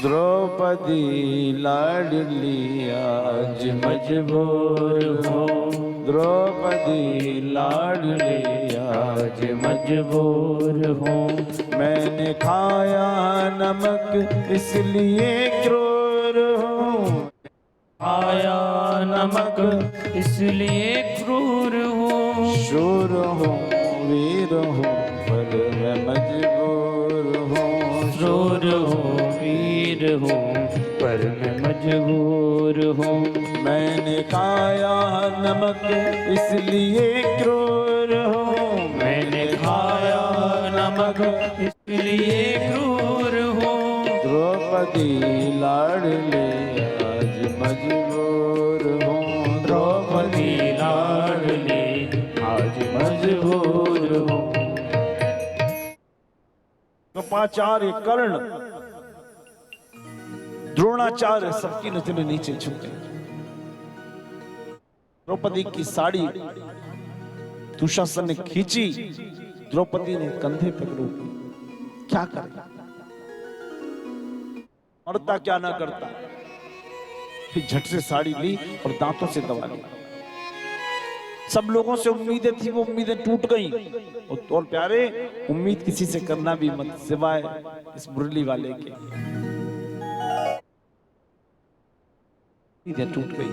द्रौपदी लाडली आज मजबूर हूँ, द्रौपदी लाडली आज मजबूर हूँ। मैंने खाया नमक इसलिए क्रूर हूँ, खाया नमक इसलिए क्रूर हूँ, शूर हूँ वीर हूँ पर मैं मजबूर हूँ, शूर हूँ वीर हूँ पर मैं मजबूर हूँ। मैंने खाया नमक इसलिए क्रूर हूँ, मैंने खाया नमक इसलिए क्रूर हूँ, द्रौपदी लाडली आज मजबूर हूँ, द्रौपदी लाडली आज मजबूर हूँ। कृपाचार्य कर्ण, द्रोणाचार्य सबकी नजरें नीचे झुक गई। द्रौपदी की साड़ी दुशासन ने खींची, द्रौपदी ने कंधे पे रोकी। क्या करे, मरता क्या ना करता। फिर झट से साड़ी ली और दांतों से दबा ली। सब लोगों से उम्मीदें थी, वो उम्मीदें टूट गईं। और प्यारे, उम्मीद किसी से करना भी मत, सिवाय इस मुरली वाले के। उम्मीदें टूट गई।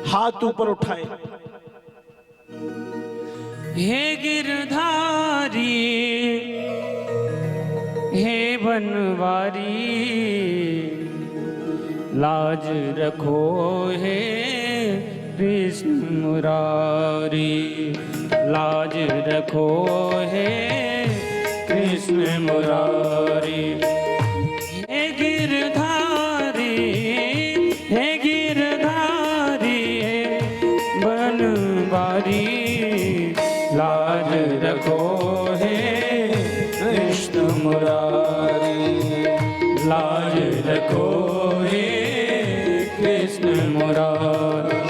हाथ ऊपर उठाए, हे गिरधारी, हे बनवारी, लाज रखो हे कृष्ण मुरारी, लाज रखो हे कृष्ण मुरारी। हे गिरधारी, हे गिरधारी, बनवारी, लाज रखो हे कृष्ण मुरारी, लाज रखो हे कृष्ण मुरारी।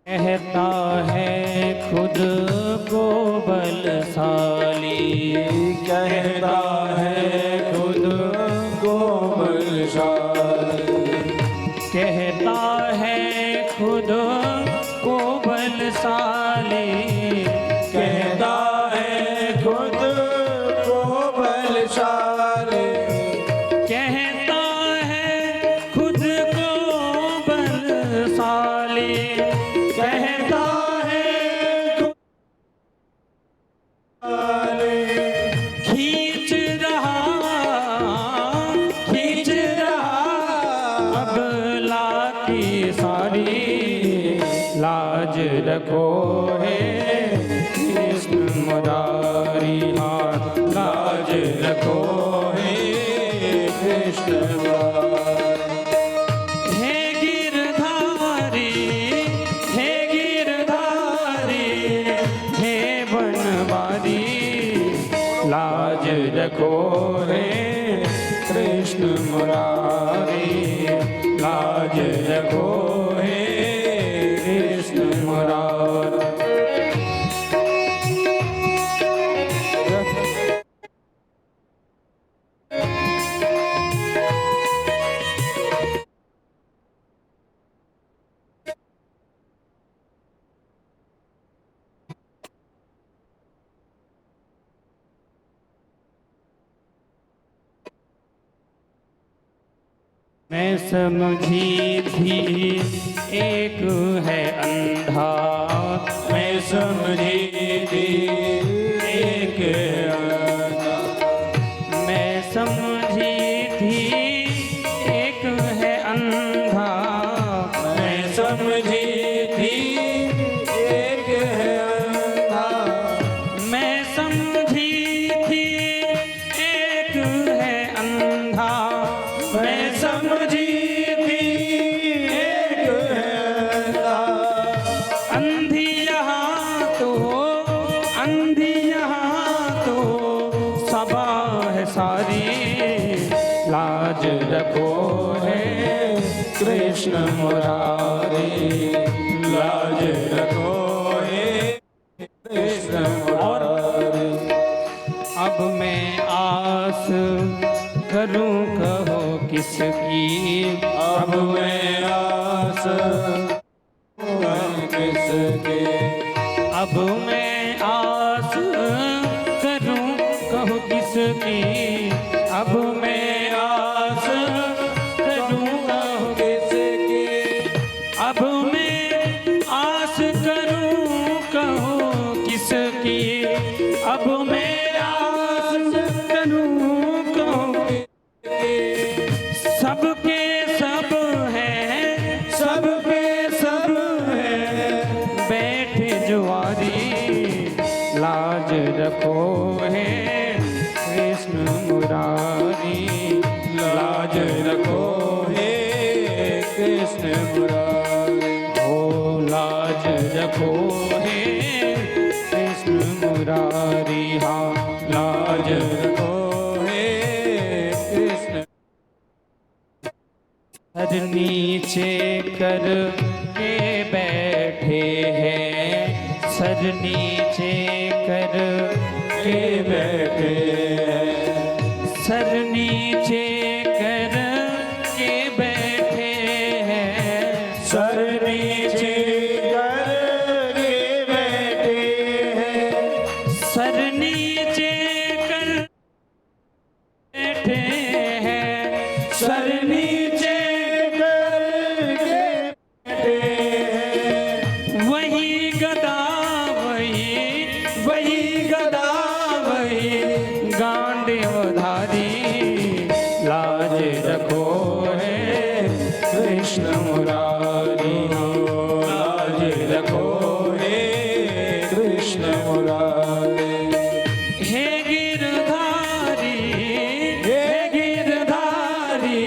कहता है खुद को बलशाली, कहता है खुद को बलशाली, कहता है खुद को बलशाली, कहता है खुद को बलशाली, कहता है खुद को बलशाली, कहता है खींच रहा अबला की सारी, लाज रखो हे कृष्ण मुरारी, हाँ लाज रखो हे कृष्ण मुरारी। हे गिरधारी, हे गिरधारी, हे बनवारी, लाज रखो हे कृष्ण मुरारी, लाज रखो हे कृष्ण मुरारी। मैं समझी थी एक है अंधा, मैं समझी थी एक है अंधा, मैं समझी थी एक है अंधा, मैं समझी थी एक है अंधा, मैं समझी थी एक है अंधा, मैं समझी थी एक है अंधा। अंधी यहाँ तो, अंधी यहाँ तो सबा है सारी, लाज रखो है कृष्ण मुरारी, लाज रखो है कृष्ण मुरारी। अब मैं आस करूं कहो किसकी, अब मैं आस किसकी, अब मैं आस करूं कहो किसकी, अब मैं आस करूं कहो किसकी, अब मैं आस करूं कहो किसकी, अब मैं आस करूं कहो सबके सब हैं, सबके सब हैं बैठे जुआरी, लाज रखो है कृष्ण मुरारी। सर नीचे कर के बैठे हैं, सर नीचे कर के बैठे हैं, सर नीचे कर के बैठे हैं, सर नीचे करके बैठे हैं, सर नीचे कर बैठे हैं, सर नीचे करके बैठे हैं, वही गदा वही गदा वही गांडीवधारी, लाज रखो है कृष्ण मुरारी, लाज रखो है कृष्ण मुरारी। हे गिरधारी, हे गिरधारी,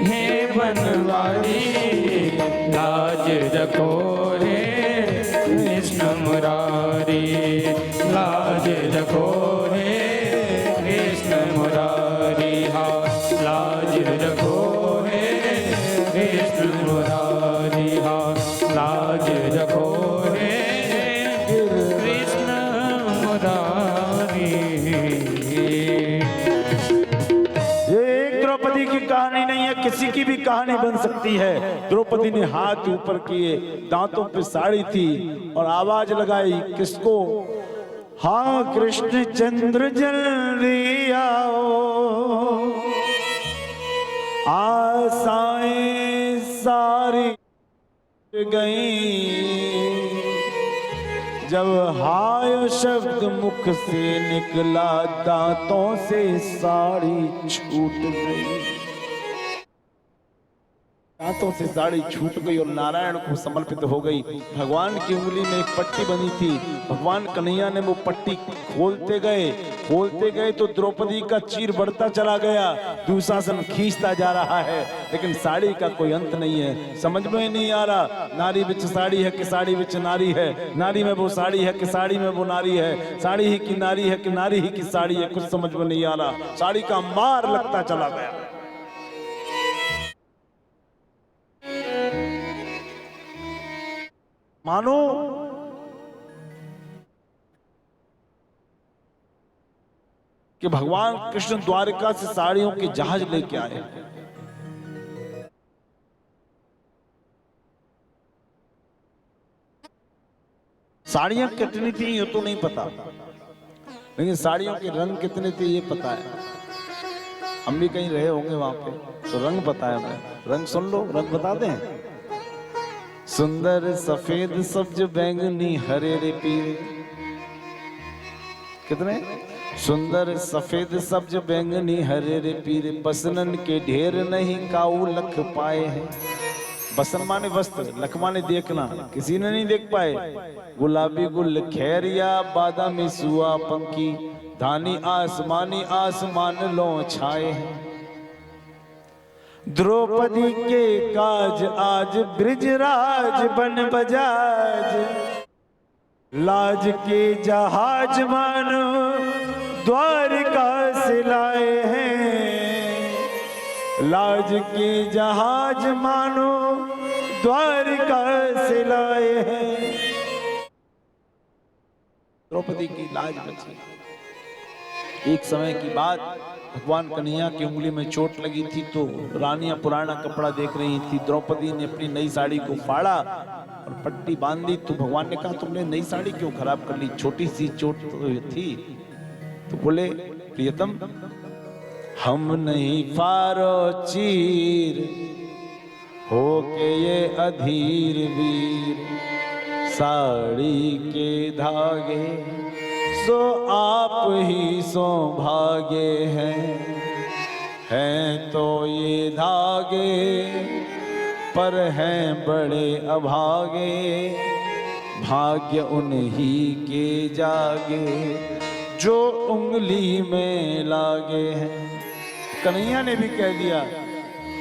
हे बनवारी, लाज रखो हे कृष्ण मुरारी, लाज रखो हे कृष्ण मुरारी, हाँ लाज रखो हे कृष्ण मुरारी, हाँ लाज रखो हे कृष्ण मुरारी। ये एक द्रौपदी की कहानी नहीं है, किसी की भी कहानी बन सकती है। द्रौपदी ने हाथ ऊपर किए, दांतों पे साड़ी थी और आवाज लगाई, किसको? हाँ कृष्ण चंद्र जल्दी आओ, आशाएं सारी गई, जब हाय शब्द मुख से निकला, दांतों से साड़ी छूट गई, दांतों से साड़ी छूट गई और नारायण को समर्पित हो गई। भगवान की उंगली में एक पट्टी बनी थी, भगवान कन्हैया ने वो पट्टी खोलते गए तो द्रौपदी का चीर बढ़ता चला गया, दुशासन खींचता जा रहा है, लेकिन साड़ी का कोई अंत नहीं है। समझ में नहीं आ रहा, नारी विच साड़ी है कि साड़ी विच नारी है, नारी में वो साड़ी है कि साड़ी में वो नारी है, साड़ी ही की नारी है कि नारी ही की साड़ी है, कुछ समझ में नहीं आ रहा। साड़ी का मार लगता चला गया। मानो कि भगवान कृष्ण द्वारिका से साड़ियों के जहाज लेके आए। साड़ियां कितनी थी ये तो नहीं पता, लेकिन साड़ियों के रंग कितने थे ये पता है। हम भी कहीं रहे होंगे वहां पे, तो रंग पता है हमें। रंग सुन लो, रंग बता दें। सुंदर सफेद सब्ज बैंगनी हरे रे पीरे, कितने? सुंदर सफेद सब्ज बैंगनी हरे रे पीरे, बसनन के ढेर नहीं काऊ लख पाए हैं। बसन माने वस्त्र, लख माने देखना, किसी ने नहीं देख पाए। गुलाबी गुल खैरिया बादामी सुआ पंखी, धानी आसमानी आसमान लो छाए हैं। द्रौपदी के काज आज ब्रिजराज बन बजाज, लाज के जहाज मानो द्वारिका से लाए हैं, लाज के जहाज मानो द्वारिका से लाए हैं। द्रौपदी की लाज बची। एक समय की बात, भगवान कन्हैया की उंगली में चोट लगी थी तो रानियां पुराना कपड़ा देख रही थी। द्रौपदी ने अपनी नई साड़ी को फाड़ा और पट्टी बांध दी, तो भगवान ने कहा तुमने नई साड़ी क्यों खराब कर ली, छोटी सी चोट थी। तो बोले प्रियतम, हम नहीं फारो चीर हो के ये अधीर वीर, साड़ी के धागे सो आप ही सो भागे हैं तो ये धागे, पर हैं बड़े अभागे, भाग्य उन्हीं के जागे जो उंगली में लागे हैं। कन्हैया ने भी कह दिया,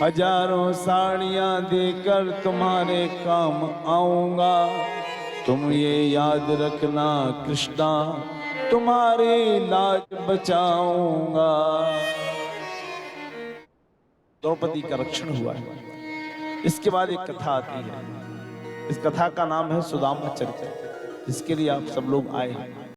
हजारों साड़ियां देकर तुम्हारे काम आऊंगा, तुम ये याद रखना कृष्णा, तुम्हारे लाज बचाऊंगा। द्रौपदी का रक्षण हुआ है। इसके बाद एक कथा आती है। इस कथा का नाम है सुदामा चरित्र, जिसके लिए आप सब लोग आए हैं।